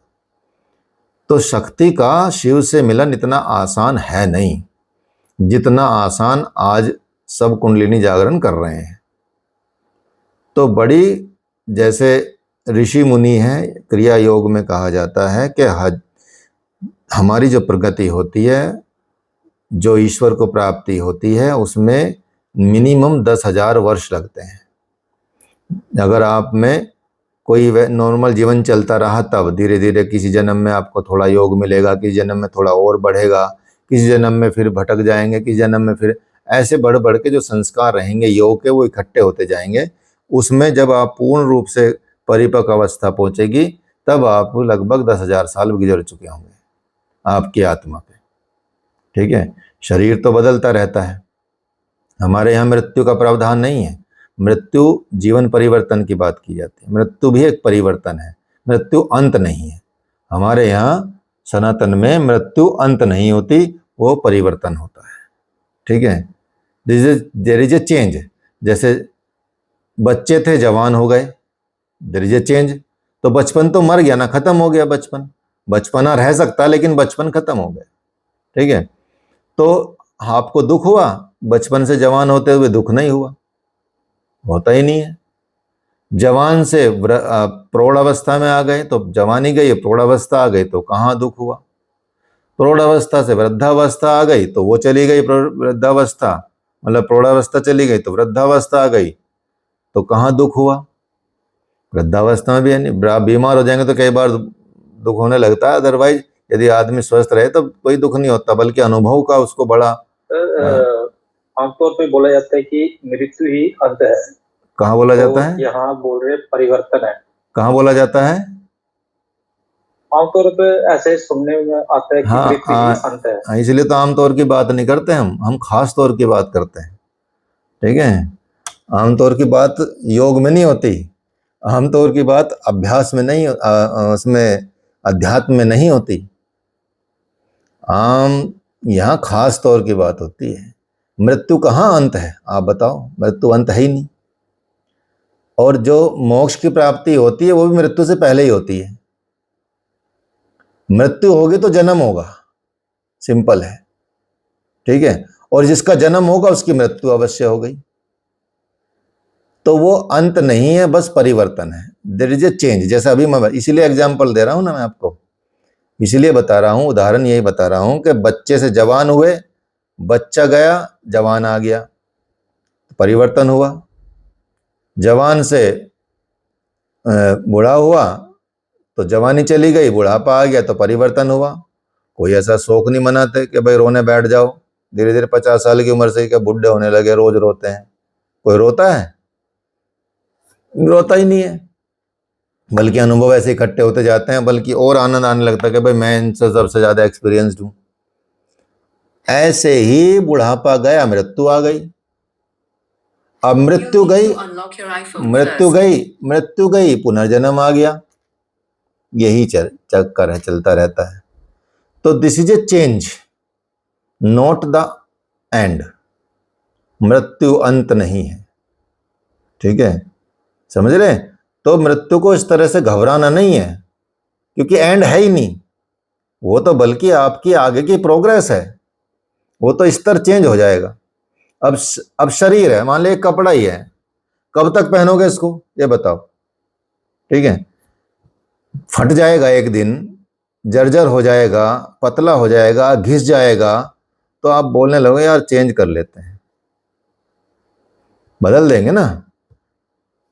तो शक्ति का शिव से मिलन इतना आसान है नहीं जितना आसान आज सब कुंडलिनी जागरण कर रहे हैं। तो बड़ी, जैसे ऋषि मुनि हैं, क्रिया योग में कहा जाता है कि हमारी जो प्रगति होती है, जो ईश्वर को प्राप्ति होती है, उसमें मिनिमम 10,000 वर्ष लगते हैं। अगर आप में कोई नॉर्मल जीवन चलता रहा, तब धीरे धीरे किसी जन्म में आपको थोड़ा योग मिलेगा, किसी जन्म में थोड़ा और बढ़ेगा, किसी जन्म में फिर भटक जाएंगे, किसी जन्म में फिर ऐसे बढ़ बढ़ के जो संस्कार रहेंगे योग के, वो इकट्ठे होते जाएंगे। उसमें जब आप पूर्ण रूप से परिपक्व अवस्था पहुंचेगी, तब आप लगभग 10,000 साल गुजर चुके होंगे आपकी आत्मा पे। ठीक है, शरीर तो बदलता रहता है, हमारे यहाँ मृत्यु का प्रावधान नहीं है। मृत्यु जीवन परिवर्तन की बात की जाती है, मृत्यु भी एक परिवर्तन है, मृत्यु अंत नहीं है। हमारे यहाँ सनातन में मृत्यु अंत नहीं होती, वो परिवर्तन होता है। ठीक है, देयर इज ए चेंज। जैसे बच्चे थे, जवान हो गए, देयर इज ए चेंज। तो बचपन तो मर गया ना, खत्म हो गया बचपन, बचपना रह सकता लेकिन बचपन खत्म हो गया। ठीक है, तो आपको दुख हुआ, बचपन से जवान होते हुए दुख नहीं हुआ, होता ही नहीं है। जवान से प्रौढ़ अवस्था में आ गए तो जवानी गई, प्रौढ़ अवस्था आ गई तो कहाँ दुख हुआ। प्रौढ़ अवस्था से वृद्धावस्था आ गई तो वो चली गई वृद्धावस्था, मतलब प्रौढ़ावस्था चली गई तो वृद्धावस्था आ गई, तो कहाँ दुख हुआ। वृद्धावस्था में भी बीमार हो जाएंगे तो कई बार दुख होने लगता है, अदरवाइज यदि आदमी स्वस्थ रहे तो कोई दुख नहीं होता, बल्कि अनुभव का उसको बड़ा। आमतौर पे बोला जाता है कि मृत्यु ही अंत है। कहाँ बोला जाता है? यहाँ बोल रहे परिवर्तन है। कहाँ बोला जाता है? आमतौर पे ऐसे सुनने में आता है कि मृत्यु ही अंत है। इसलिए तो आमतौर की बात नहीं करते हम खास तौर की बात करते हैं। ठीक है, आमतौर की बात योग में नहीं होती, आमतौर की बात अभ्यास में नहीं, उसमें अध्यात्म में नहीं होती। यहाँ खास तौर की बात होती है। मृत्यु कहाँ अंत है, आप बताओ? मृत्यु अंत है ही नहीं। और जो मोक्ष की प्राप्ति होती है वो भी मृत्यु से पहले ही होती है। मृत्यु होगी तो जन्म होगा, सिंपल है। ठीक है, और जिसका जन्म होगा उसकी मृत्यु अवश्य हो गई। तो वो अंत नहीं है, बस परिवर्तन है। There is a change. जैसा अभी मैं इसीलिए एग्जाम्पल दे रहा हूं ना, मैं आपको इसीलिए बता रहा हूं, उदाहरण यही बता रहा हूं कि बच्चे से जवान हुए, बच्चा गया, जवान आ गया, परिवर्तन हुआ। जवान से बूढ़ा हुआ तो जवानी चली गई, बुढ़ापा आ गया तो परिवर्तन हुआ। कोई ऐसा शौक नहीं मनाते कि भाई रोने बैठ जाओ, धीरे धीरे 50 साल की उम्र से क्या बुढ़े होने लगे, रोज रोते हैं। कोई रोता है? रोता ही नहीं है, बल्कि अनुभव ऐसे इकट्ठे होते जाते हैं, बल्कि और आनंद आने लगता है कि भाई मैं इनसे सबसे ज्यादा एक्सपीरियंस्ड हूं। ऐसे ही बुढ़ापा गया, मृत्यु आ गई। अब मृत्यु गई, मृत्यु गई, पुनर्जन्म आ गया। यही चक्कर है, चलता रहता है। तो this is a change, not the end. मृत्यु अंत नहीं है। ठीक है, समझ रहे? तो मृत्यु को इस तरह से घबराना नहीं है, क्योंकि एंड है ही नहीं। वो तो बल्कि आपकी आगे की प्रोग्रेस है, वो तो स्तर चेंज हो जाएगा। अब शरीर है, मान लीजिए कपड़ा ही है, कब तक पहनोगे इसको, ये बताओ? ठीक है, फट जाएगा एक दिन, जर्जर हो जाएगा, पतला हो जाएगा, घिस जाएगा, तो आप बोलने लगोगे यार चेंज कर लेते हैं, बदल देंगे ना।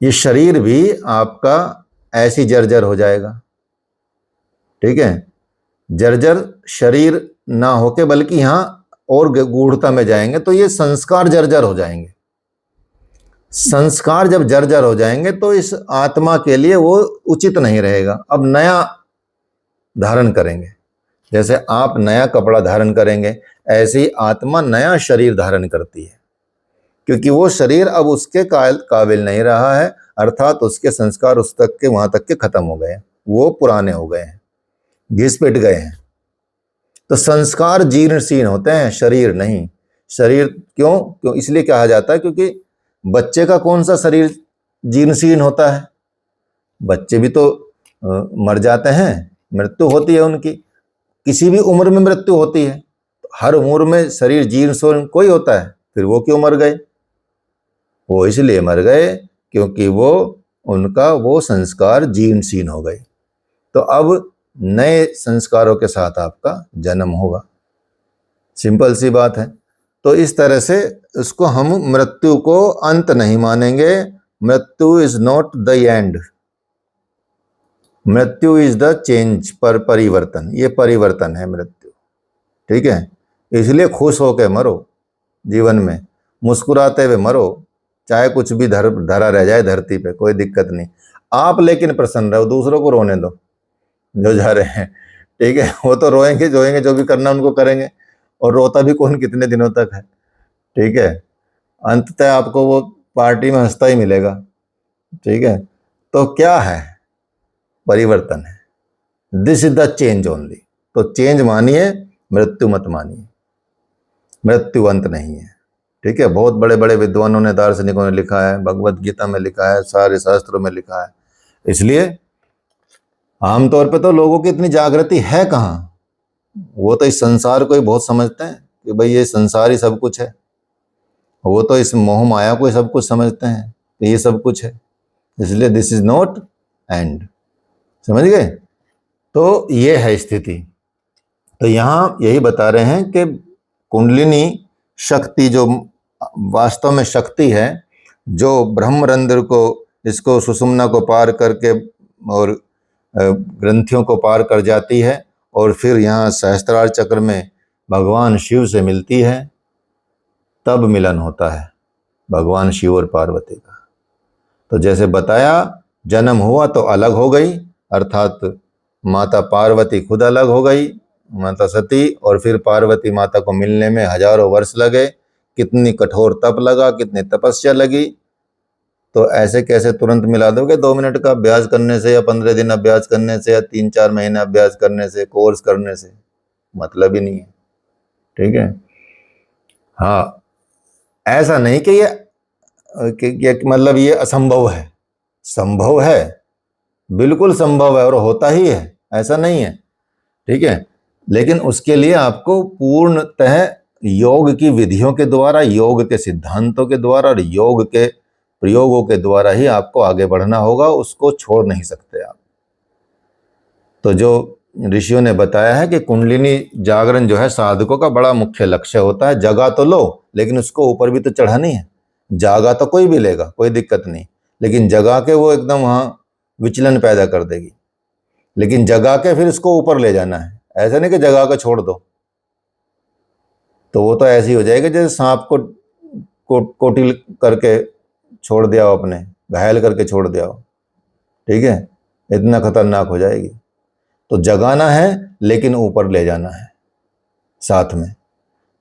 ये शरीर भी आपका ऐसी जर्जर हो जाएगा, ठीक है। जर्जर शरीर ना होके बल्कि यहां और गूढ़ता में जाएंगे तो ये संस्कार जर्जर हो जाएंगे। संस्कार जब जर्जर हो जाएंगे तो इस आत्मा के लिए वो उचित नहीं रहेगा। अब नया धारण करेंगे, जैसे आप नया कपड़ा धारण करेंगे ऐसे ही आत्मा नया शरीर धारण करती है, क्योंकि वो शरीर अब उसके काबिल नहीं रहा है, अर्थात उसके संस्कार उस तक के वहां तक के खत्म हो गए, वो पुराने हो गए हैं, घिस पिट गए हैं। तो संस्कार जीर्ण शीर्ण होते हैं, शरीर नहीं। शरीर क्यों इसलिए कहा जाता है क्योंकि बच्चे का कौन सा शरीर जीर्ण शीर्ण होता है? बच्चे भी तो मर जाते हैं, मृत्यु होती है उनकी, किसी भी उम्र में मृत्यु होती है। हर उम्र में शरीर जीर्ण शीर्ण कोई होता है, फिर वो क्यों मर गए? वो इसलिए मर गए क्योंकि उनका वो संस्कार जीर्ण शीर्ण हो गए। तो अब नए संस्कारों के साथ आपका जन्म होगा, सिंपल सी बात है। तो इस तरह से उसको हम मृत्यु को अंत नहीं मानेंगे। मृत्यु इज नॉट द एंड, मृत्यु इज द चेंज, परिवर्तन, ये परिवर्तन है मृत्यु, ठीक है। इसलिए खुश होकर मरो, जीवन में मुस्कुराते हुए मरो, चाहे कुछ भी धरा रह जाए धरती पे, कोई दिक्कत नहीं। आप लेकिन प्रसन्न रहो, दूसरों को रोने दो जो जा रहे हैं, ठीक है। वो तो रोएंगे जोएंगे, जो भी करना उनको करेंगे, और रोता भी कौन कितने दिनों तक है, ठीक है। अंततः आपको वो पार्टी में हंसता ही मिलेगा, ठीक है। तो क्या है? परिवर्तन है, this is the change only. तो चेंज मानिए, मृत्यु मत मानिए, मृत्यु अंत नहीं है, ठीक है। बहुत बड़े बड़े विद्वानों ने, दार्शनिकों ने लिखा है, भगवत गीता में लिखा है, सारे शास्त्रों में लिखा है। इसलिए आमतौर पे तो लोगों की इतनी जागृति है कहाँ, वो तो इस संसार को ही बहुत समझते हैं कि भाई ये संसार ही सब कुछ है। वो तो इस मोह माया को ही सब कुछ समझते हैं कि ये सब कुछ है, इसलिए दिस इज नॉट एंड, समझ गए। तो ये है स्थिति। तो यहाँ यही बता रहे हैं कि कुंडलिनी शक्ति जो वास्तव में शक्ति है, जो ब्रह्मरंध्र को, इसको सुषुम्ना को पार करके और ग्रंथियों को पार कर जाती है और फिर यहाँ सहस्त्रार चक्र में भगवान शिव से मिलती है, तब मिलन होता है भगवान शिव और पार्वती का। तो जैसे बताया, जन्म हुआ तो अलग हो गई, अर्थात माता पार्वती खुद अलग हो गई, माता सती, और फिर पार्वती माता को मिलने में हजारों वर्ष लगे, कितनी कठोर तप लगा, कितनी तपस्या लगी। तो ऐसे कैसे तुरंत मिला दोगे? 2 मिनट का अभ्यास करने से, या 15 दिन अभ्यास करने से, या 3-4 महीने अभ्यास करने से, कोर्स करने से मतलब ही नहीं है, ठीक है। हाँ, ऐसा नहीं कि ये मतलब ये असंभव है, संभव है, बिल्कुल संभव है और होता ही है, ऐसा नहीं है, ठीक है। लेकिन उसके लिए आपको पूर्णतः योग की विधियों के द्वारा, योग के सिद्धांतों के द्वारा और योग के प्रयोगों के द्वारा ही आपको आगे बढ़ना होगा, उसको छोड़ नहीं सकते आप। तो जो ऋषियों ने बताया है कि कुंडलिनी जागरण जो है साधकों का बड़ा मुख्य लक्ष्य होता है। जगह तो लो, लेकिन उसको ऊपर भी तो चढ़ानी है। जागा तो कोई भी लेगा, कोई दिक्कत नहीं, लेकिन जगा के वो एकदम वहां विचलन पैदा कर देगी। लेकिन जगा के फिर इसको ऊपर ले जाना है, ऐसा नहीं कि जगा के छोड़ दो, तो वो तो ऐसी हो जाएगी जैसे सांप को कोटिल करके छोड़ दिया हो, अपने घायल करके छोड़ दिया हो, ठीक है, इतना खतरनाक हो जाएगी। तो जगाना है लेकिन ऊपर ले जाना है साथ में।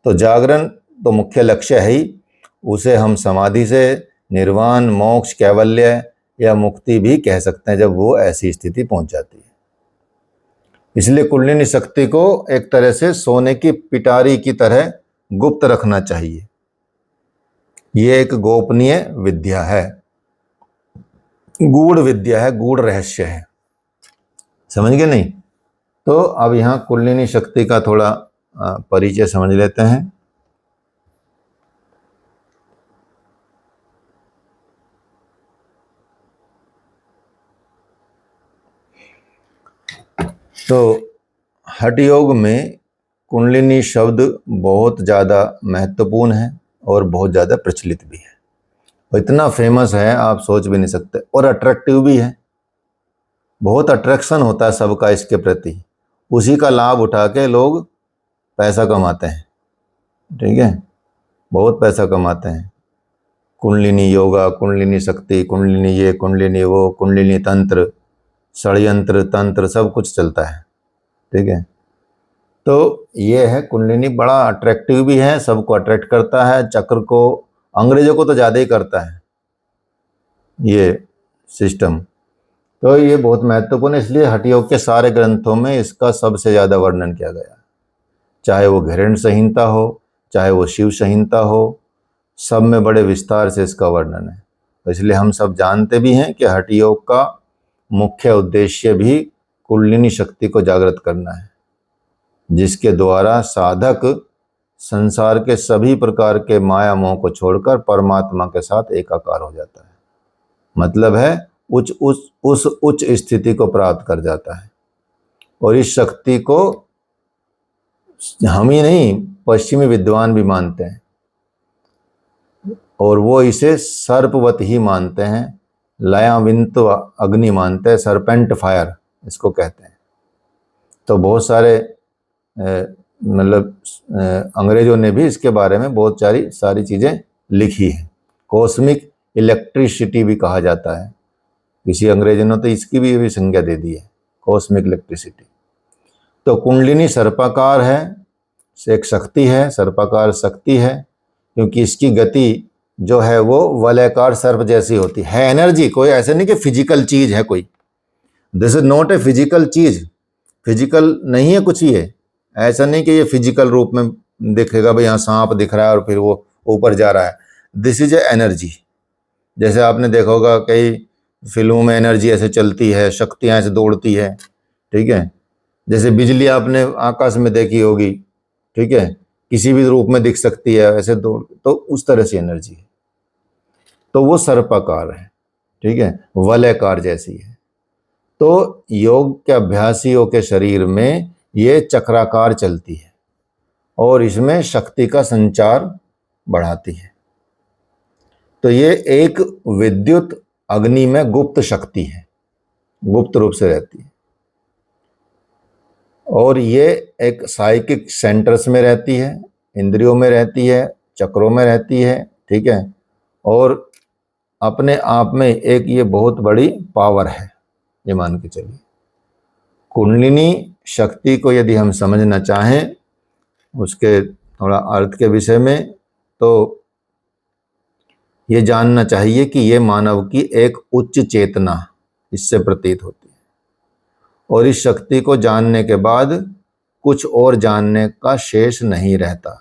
तो जागरण तो मुख्य लक्ष्य है ही, उसे हम समाधि से निर्वाण, मोक्ष, कैवल्य या मुक्ति भी कह सकते हैं जब वो ऐसी स्थिति पहुंच जाती है। इसलिए कुंडलिनी शक्ति को एक तरह से सोने की पिटारी की तरह गुप्त रखना चाहिए। ये एक गोपनीय विद्या है, गूढ़ विद्या है, गूढ़ रहस्य है, समझ गए नहीं? तो अब यहाँ कुंडलिनी शक्ति का थोड़ा परिचय समझ लेते हैं। तो हठ योग में कुंडलिनी शब्द बहुत ज़्यादा महत्वपूर्ण है और बहुत ज़्यादा प्रचलित भी है। इतना फेमस है आप सोच भी नहीं सकते, और अट्रैक्टिव भी है। बहुत अट्रैक्शन होता है सबका इसके प्रति, उसी का लाभ उठा के लोग पैसा कमाते हैं। ठीक है, बहुत पैसा कमाते हैं। कुंडलिनी योगा, कुंडलिनी शक्ति, कुंडलिनी ये, कुंडलिनी वो, कुंडलिनी तंत्र, षड्यंत्र तंत्र, सब कुछ चलता है। ठीक है, तो ये है कुंडलिनी, बड़ा अट्रैक्टिव भी है, सबको अट्रैक्ट करता है। चक्र को, अंग्रेजों को तो ज़्यादा ही करता है ये सिस्टम। तो ये बहुत महत्वपूर्ण है, इसलिए हठ योग के सारे ग्रंथों में इसका सबसे ज़्यादा वर्णन किया गया, चाहे वो घृण संहिता हो, चाहे वो शिव संहिता हो, सब में बड़े विस्तार से इसका वर्णन है। तो इसलिए हम सब जानते भी हैं कि हठ योग का मुख्य उद्देश्य भी कुंडलिनी शक्ति को जागृत करना है, जिसके द्वारा साधक संसार के सभी प्रकार के माया मोह को छोड़कर परमात्मा के साथ एकाकार हो जाता है। मतलब है उस उच्च स्थिति को प्राप्त कर जाता है। और इस शक्ति को हम ही नहीं, पश्चिमी विद्वान भी मानते हैं, और वो इसे सर्पवत ही मानते हैं, लयाविंत अग्नि मानते हैं, सरपेंट फायर इसको कहते हैं। तो बहुत सारे मतलब अंग्रेजों ने भी इसके बारे में बहुत सारी चीज़ें लिखी हैं। कॉस्मिक इलेक्ट्रिसिटी भी कहा जाता है, किसी अंग्रेजों ने तो इसकी भी संज्ञा दे दी है, कॉस्मिक इलेक्ट्रिसिटी। तो कुंडलिनी सर्पाकार है, एक शक्ति है, सर्पाकार शक्ति है, क्योंकि इसकी गति जो है वो वलयाकार सर्प जैसी होती है। एनर्जी, कोई ऐसे नहीं कि फिजिकल चीज़ है कोई, this is not a physical cheese, physical नहीं है कुछ ये। ऐसा नहीं कि ये फिजिकल रूप में दिखेगा, भाई यहाँ सांप दिख रहा है और फिर वो ऊपर जा रहा है। This is a energy. जैसे आपने देखा होगा कई फिल्मों में एनर्जी ऐसे चलती है, शक्तियाँ ऐसे दौड़ती है। ठीक है, जैसे बिजली आपने आकाश में देखी होगी, ठीक है, किसी भी रूप में दिख सकती है ऐसे दौड़, तो उस तरह से एनर्जी है। तो वो सर्पाकार है, ठीक है, वलयाकार जैसी है। तो योग के अभ्यासियों के शरीर में ये चक्राकार चलती है और इसमें शक्ति का संचार बढ़ाती है। तो ये एक विद्युत अग्नि में गुप्त शक्ति है, गुप्त रूप से रहती है, और ये एक साइकिक सेंटर्स में रहती है, इंद्रियों में रहती है, चक्रों में रहती है। ठीक है, और अपने आप में एक ये बहुत बड़ी पावर है, ये मान के चलिए। कुंडलिनी शक्ति को यदि हम समझना चाहें उसके थोड़ा अर्थ के विषय में, तो ये जानना चाहिए कि ये मानव की एक उच्च चेतना इससे प्रतीत होती है, और इस शक्ति को जानने के बाद कुछ और जानने का शेष नहीं रहता,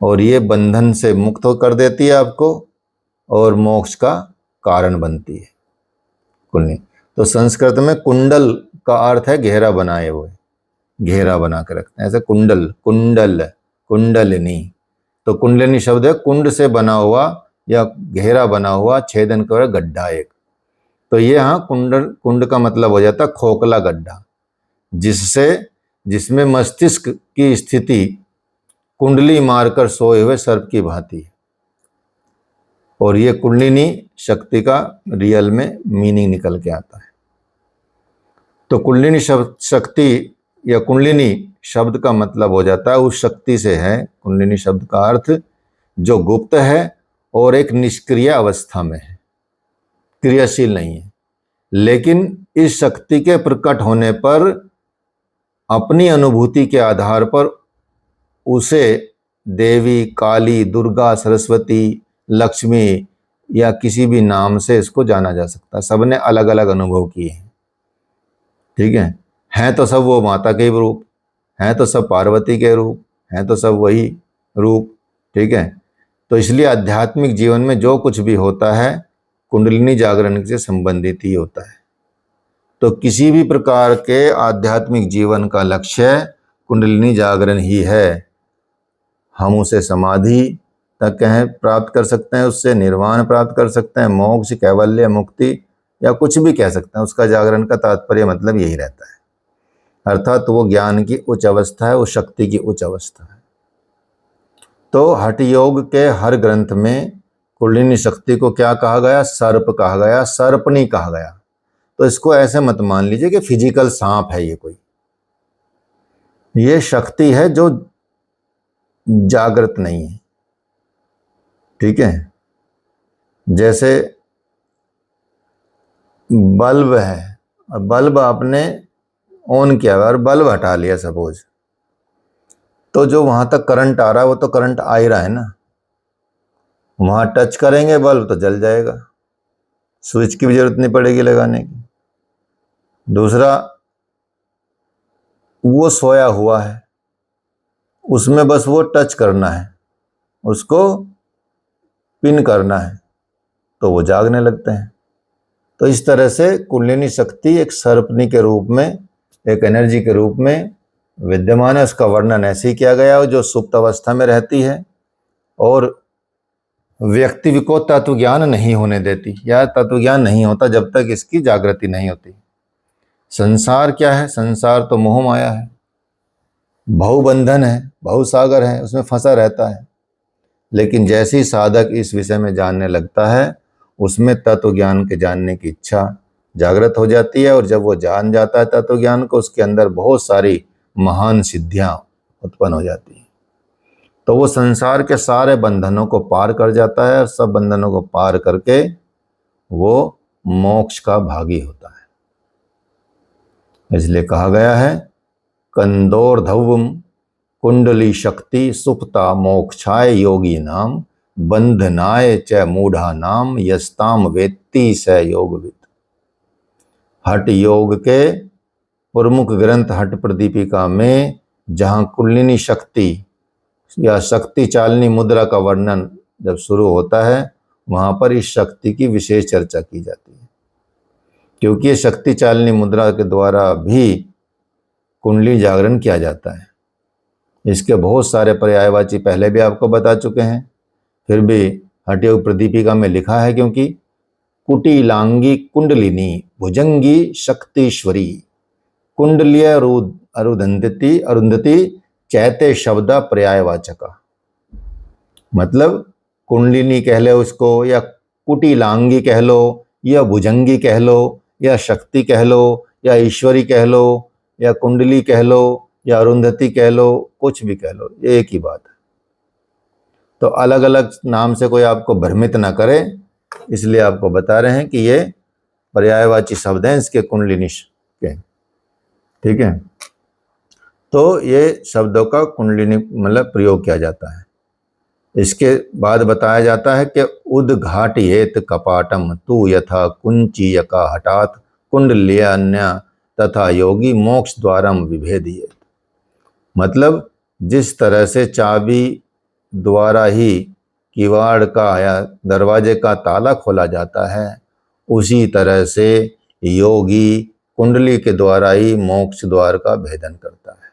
और ये बंधन से मुक्त कर देती है आपको और मोक्ष का कारण बनती है कुंडली। तो संस्कृत में कुंडल का अर्थ है घेरा बनाए हुए, घेरा बना के रखते हैं, ऐसे कुंडल, कुंडल, कुंडलिनी। तो कुंडलिनी शब्द है कुंड से बना हुआ या घेरा बना हुआ, छेदन कर गड्ढा एक। तो ये यहाँ कुंड का मतलब हो जाता है खोखला गड्ढा, जिसमें मस्तिष्क की स्थिति कुंडली मारकर सोए हुए सर्प की भांति है। और ये कुंडलिनी शक्ति का रियल में मीनिंग निकल के आता है। तो कुंडलिनी शक्ति या कुंडलिनी शब्द का मतलब हो जाता है उस शक्ति से है। कुंडलिनी शब्द का अर्थ जो गुप्त है और एक निष्क्रिय अवस्था में है, क्रियाशील नहीं है, लेकिन इस शक्ति के प्रकट होने पर अपनी अनुभूति के आधार पर उसे देवी, काली, दुर्गा, सरस्वती, लक्ष्मी या किसी भी नाम से इसको जाना जा सकता है। सबने अलग अलग अनुभव किए हैं। ठीक है, हैं तो सब वो माता के रूप, हैं तो सब पार्वती के रूप, हैं तो सब वही रूप। ठीक है, तो इसलिए आध्यात्मिक जीवन में जो कुछ भी होता है कुंडलिनी जागरण से संबंधित ही होता है। तो किसी भी प्रकार के आध्यात्मिक जीवन का लक्ष्य कुंडलिनी जागरण ही है। हम उसे समाधि तक प्राप्त कर सकते हैं, उससे निर्वाण प्राप्त कर सकते हैं, मोक्ष, कैवल्य, मुक्ति या कुछ भी कह सकते हैं। उसका जागरण का तात्पर्य मतलब यही रहता है, अर्थात वो ज्ञान की उच्च अवस्था है, वो शक्ति की उच्च अवस्था है। तो हठ योग के हर ग्रंथ में कुंडलिनी शक्ति को क्या कहा गया? सर्प कहा गया, सर्पनी कहा गया। तो इसको ऐसे मत मान लीजिए कि फिजिकल सांप है ये कोई। ये शक्ति है जो जागृत नहीं है, ठीक है। जैसे बल्ब है, बल्ब आपने ऑन किया और बल्ब हटा लिया सपोज, तो जो वहां तक करंट आ रहा है वो तो करंट आ ही रहा है ना, वहां टच करेंगे बल्ब तो जल जाएगा, स्विच की भी जरूरत नहीं पड़ेगी लगाने की। दूसरा, वो सोया हुआ है, उसमें बस वो टच करना है, उसको पिन करना है तो वो जागने लगते हैं। तो इस तरह से कुंडलिनी शक्ति एक सर्पनी के रूप में, एक एनर्जी के रूप में विद्यमान है। उसका वर्णन ऐसे ही किया गया है, जो सुप्त अवस्था में रहती है और व्यक्ति को तत्व ज्ञान नहीं होने देती, या तत्व ज्ञान नहीं होता जब तक इसकी जागृति नहीं होती। संसार क्या है? संसार तो मोह माया है, बहुबंधन है, बहुसागर है, उसमें फंसा रहता है। लेकिन जैसे ही साधक इस विषय में जानने लगता है, उसमें तत्व ज्ञान के जानने की इच्छा जागृत हो जाती है, और जब वो जान जाता है तत्व ज्ञान को, उसके अंदर बहुत सारी महान सिद्धियां उत्पन्न हो जाती हैं। तो वो संसार के सारे बंधनों को पार कर जाता है, और सब बंधनों को पार करके वो मोक्ष का भागी होता है। इसलिए कहा गया है, कंदोर्धवम कुंडली शक्ति सुप्ता मोक्षाय योगी नाम बंधनाय च मूढ़ा नाम यस्ताम वेत्ति स योगविद। हठ योग के प्रमुख ग्रंथ हठ प्रदीपिका में जहाँ कुंडलिनी शक्ति या शक्ति चालनी मुद्रा का वर्णन जब शुरू होता है, वहां पर इस शक्ति की विशेष चर्चा की जाती है, क्योंकि ये शक्ति चालनी मुद्रा के द्वारा भी कुंडली जागरण किया जाता है। इसके बहुत सारे पर्यायवाची पहले भी आपको बता चुके हैं, फिर भी हठ योग प्रदीपिका में लिखा है, क्योंकि कुटिलांगी कुंडलिनी भुजंगी शक्तिश्वरी कुंडलीय अरुंधति चैते शब्द पर्यायवाचका। मतलब कुंडलिनी कह लो उसको, या कुटिलांगी कह लो, या भुजंगी कह लो, या शक्ति कह लो, या ईश्वरी कह लो, या कुंडली कह लो, या अरुंधति कह लो, कुछ भी कह लो, ये एक ही बात है। तो अलग अलग नाम से कोई आपको भ्रमित ना करे, इसलिए आपको बता रहे हैं कि ये पर्यायवाची शब्द हैं इसके कुंडलिनी के, ठीक है। तो ये शब्दों का कुंडलिनी मतलब प्रयोग किया जाता है। इसके बाद बताया जाता है कि उद्घाटयेत कपाटम तू यथा कुंचीयका हठात कुंडल्यन्य तथा योगी मोक्ष द्वारम विभेदयेत। मतलब जिस तरह से चाबी द्वारा ही किवाड़ का या दरवाजे का ताला खोला जाता है, उसी तरह से योगी कुंडली के द्वारा ही मोक्ष द्वार का भेदन करता है।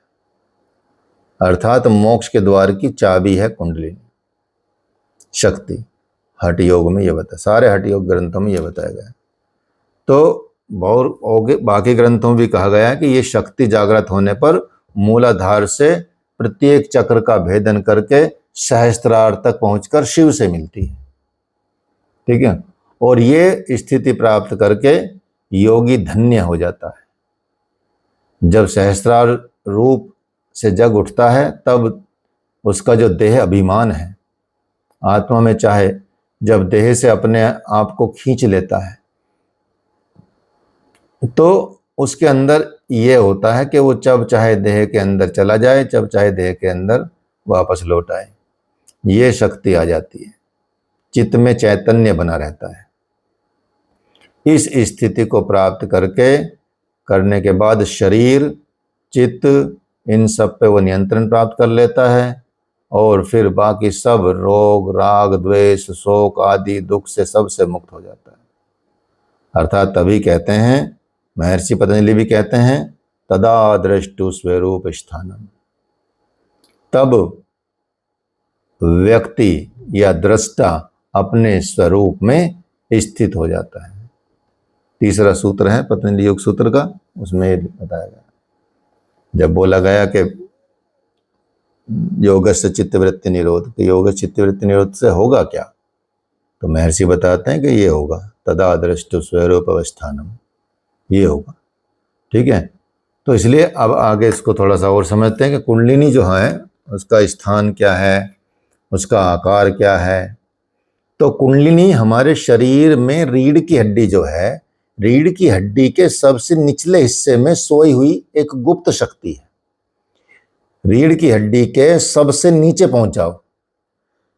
अर्थात मोक्ष के द्वार की चाबी है कुंडली शक्ति। हठ योग में यह बताया, सारे हठ योग ग्रंथों में यह बताया गया। तो बहुत बाकी ग्रंथों में भी कहा गया है कि ये शक्ति जागृत होने पर मूलाधार से प्रत्येक चक्र का भेदन करके सहस्त्रार तक पहुंचकर शिव से मिलती है, ठीक है। और ये स्थिति प्राप्त करके योगी धन्य हो जाता है। जब सहस्त्रार रूप से जग उठता है, तब उसका जो देह अभिमान है आत्मा में, चाहे जब देह से अपने आप को खींच लेता है, तो उसके अंदर ये होता है कि वो जब चाहे देह के अंदर चला जाए, जब चाहे देह के अंदर वापस लौट आए। ये शक्ति आ जाती है, चित्त में चैतन्य बना रहता है। इस स्थिति को प्राप्त करने के बाद शरीर, चित्त, इन सब पे वो नियंत्रण प्राप्त कर लेता है, और फिर बाकी सब रोग, राग, द्वेष, शोक आदि दुख से सबसे मुक्त हो जाता है। अर्थात तभी कहते हैं, महर्षि पतंजलि भी कहते हैं, तदा दृष्टु स्वरूप स्थानम। तब व्यक्ति या दृष्टा अपने स्वरूप में स्थित हो जाता है। तीसरा सूत्र है पतंजलि योग सूत्र का, उसमें बताया गया, जब बोला गया कि योग से चित्तवृत्ति निरोध, योग चित्तवृत्ति निरोध से होगा क्या, तो महर्षि बताते हैं कि ये होगा तदा दृष्टु स्वरूपवस्थानम, ये होगा। ठीक है, तो इसलिए अब आगे इसको थोड़ा सा और समझते हैं कि कुंडलिनी जो है उसका स्थान क्या है, उसका आकार क्या है। तो कुंडलिनी हमारे शरीर में रीढ़ की हड्डी जो है, रीढ़ की हड्डी के सबसे निचले हिस्से में सोई हुई एक गुप्त शक्ति है। रीढ़ की हड्डी के सबसे नीचे पहुंचाओ,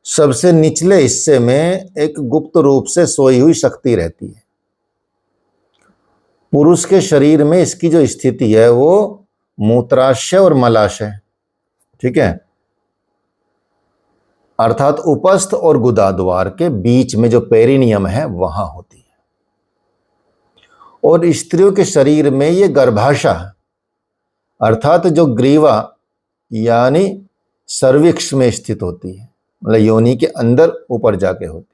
सबसे निचले हिस्से में एक गुप्त रूप से सोई हुई शक्ति रहती है। पुरुष के शरीर में इसकी जो स्थिति है वो मूत्राशय और मलाशय, ठीक है, अर्थात उपस्थ और गुदाद्वार के बीच में जो पेरिनियम है वहां होती है। और स्त्रियों के शरीर में ये गर्भाशय अर्थात जो ग्रीवा यानी सर्विक्स में स्थित होती है, मतलब योनि के अंदर ऊपर जाके होती है।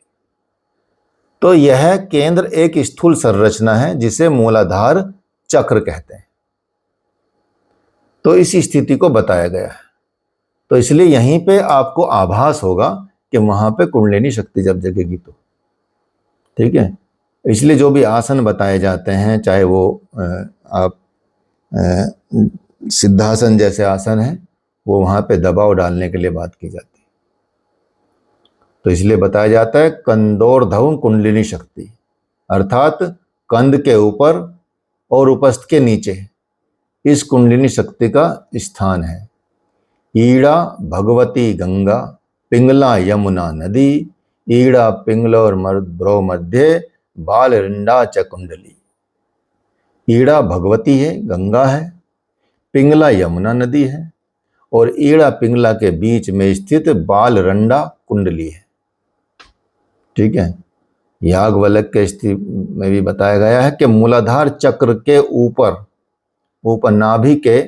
तो यह केंद्र एक स्थूल संरचना है जिसे मूलाधार चक्र कहते हैं। तो इस स्थिति को बताया गया है। तो इसलिए यहीं पे आपको आभास होगा कि वहां पे कुंडलिनी शक्ति जब जगेगी तो, ठीक है। इसलिए जो भी आसन बताए जाते हैं, चाहे वो आप सिद्धासन जैसे आसन है, वो वहां पे दबाव डालने के लिए बात की जाती है। तो इसलिए बताया जाता है कंदोर्धव कुंडलिनी शक्ति, अर्थात कंद के ऊपर और उपस्थ के नीचे इस कुंडलिनी शक्ति का स्थान है। ईड़ा भगवती गंगा, पिंगला यमुना नदी, ईड़ा पिंगला और ब्रो मध्य बाल रिंडा च कुंडली। ईड़ा भगवती है, गंगा है, पिंगला यमुना नदी है और ईड़ा पिंगला के बीच में स्थित बाल रंडा कुंडली है। ठीक है, याज्ञवल्क्य के स्थिति में भी बताया गया है कि मूलाधार चक्र के ऊपर नाभि के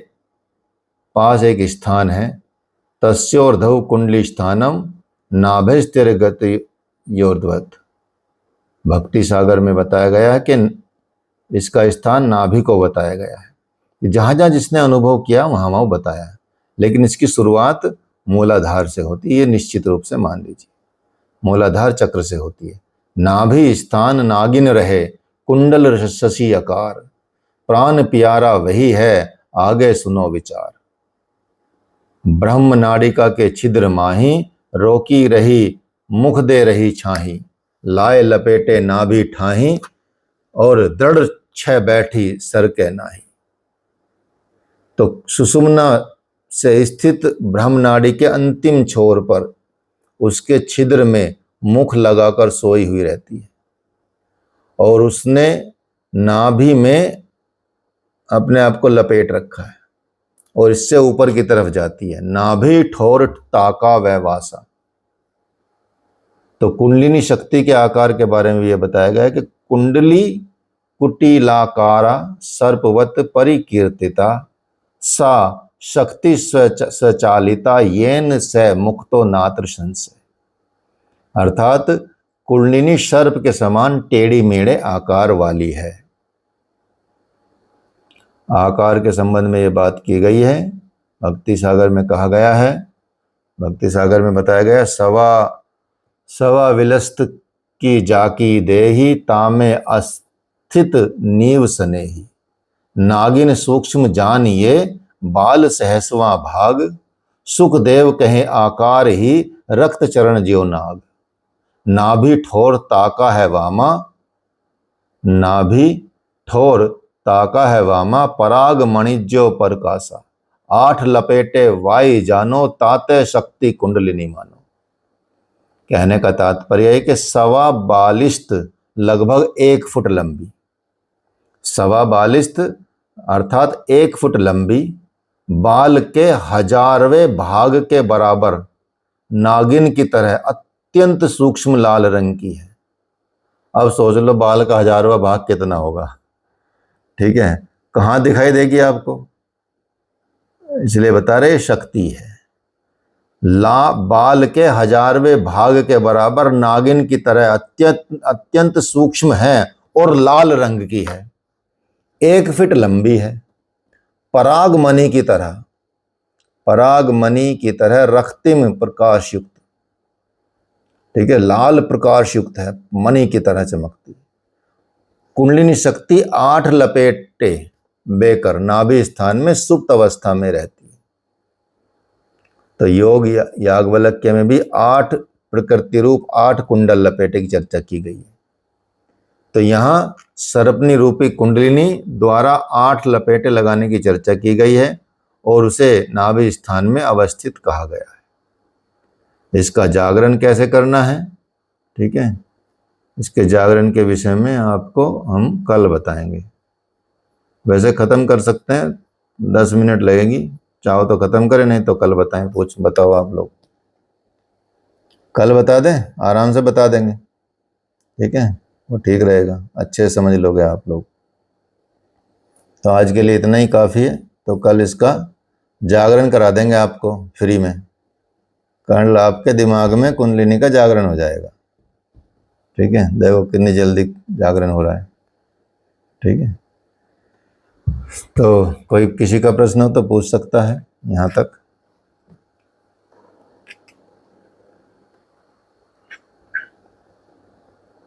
पास एक स्थान है, तस्योर्धव कुंडली स्थानम नाभिस्तिर गति योर्ध्वत। भक्ति सागर में बताया गया है कि इसका स्थान नाभि को बताया गया है। जहां जहां जिसने अनुभव किया वहां वहां बताया है, लेकिन इसकी शुरुआत मूलाधार से होती है, ये निश्चित रूप से मान लीजिए मूलाधार चक्र से होती है। नाभि स्थान नागिन रहे, कुंडल शशि आकार, प्राण प्यारा वही है, आगे सुनो विचार। ब्रह्म नाड़िका के छिद्र माही, रोकी रही मुख दे रही छाही, लाए लपेटे नाभि ठाही और दृढ़ छह बैठी सर के नाही। तो सुषुम्ना से स्थित ब्रह्म नाड़ी के अंतिम छोर पर उसके छिद्र में मुख लगाकर सोई हुई रहती है और उसने नाभि में अपने आप को लपेट रखा है और इससे ऊपर की तरफ जाती है। नाभि ठोर ताका व वासा। तो कुंडलिनी शक्ति के आकार के बारे में यह बताया गया है कि कुंडली कुटिलाकारा सर्पवत परिकीर्तिता, सा शक्ति स्वचालिता येन से मुक्तो नात्र संशय। अर्थात कुंडलिनी सर्प के समान टेढ़ी मेढ़े आकार वाली है। आकार के संबंध में यह बात की गई है, भक्ति सागर में कहा गया है। भक्ति सागर में बताया गया, सवा विलस्त की जाकी देही, तामे अस्थित नीव सनेही, नागिन सूक्ष्म जान ये, बाल सहसवा भाग, सुखदेव कहे आकार ही, रक्त चरण ज्यो नाग। नाभि ठोर ताका है वामा, नाभि ठोर ताका है वामा, पराग मणिज्यो परकासा, आठ लपेटे वाई जानो, ताते शक्ति कुंडलिनी मानो। कहने का तात्पर्य है कि सवा बालिस्त लगभग 1 फुट लंबी, सवा बालिस्त अर्थात 1 फुट लंबी, बाल के 1000वें भाग के बराबर नागिन की तरह अत्यंत सूक्ष्म लाल रंग की है। अब सोच लो बाल का 1000वां भाग कितना होगा, ठीक है, कहां दिखाई देगी आपको, इसलिए बता रहे शक्ति है। बाल के 1000वें भाग के बराबर नागिन की तरह अत्यंत सूक्ष्म है और लाल रंग की है, 1 फीट लंबी है, परागमणि की तरह रक्तिम प्रकाश युक्त, ठीक है, लाल प्रकाश युक्त है, मणि की तरह चमकती। कुंडलिनी शक्ति 8 लपेटे बेकर नाभि स्थान में सुप्त अवस्था में रहती है। तो योग याज्ञवल्क्य में भी 8 प्रकृति रूप 8 कुंडल लपेटे की चर्चा की गई है। तो यहां सर्पनी रूपी कुंडलिनी द्वारा 8 लपेटे लगाने की चर्चा की गई है और उसे नाभि स्थान में अवस्थित कहा गया है। इसका जागरण कैसे करना है, ठीक है, इसके जागरण के विषय में आपको हम कल बताएंगे। वैसे खत्म कर सकते हैं, 10 मिनट लगेगी, चाहो तो खत्म करें, नहीं तो कल बताएं। बताओ आप लोग, कल बता दें, आराम से बता देंगे, ठीक है, वो ठीक रहेगा, अच्छे से समझ लोगे आप लोग। तो आज के लिए इतना ही काफ़ी है। तो कल इसका जागरण करा देंगे आपको फ्री में, कल आपके दिमाग में कुंडलिनी का जागरण हो जाएगा। ठीक है, देखो कितनी जल्दी जागरण हो रहा है। ठीक है, तो कोई किसी का प्रश्न हो तो पूछ सकता है यहाँ तक।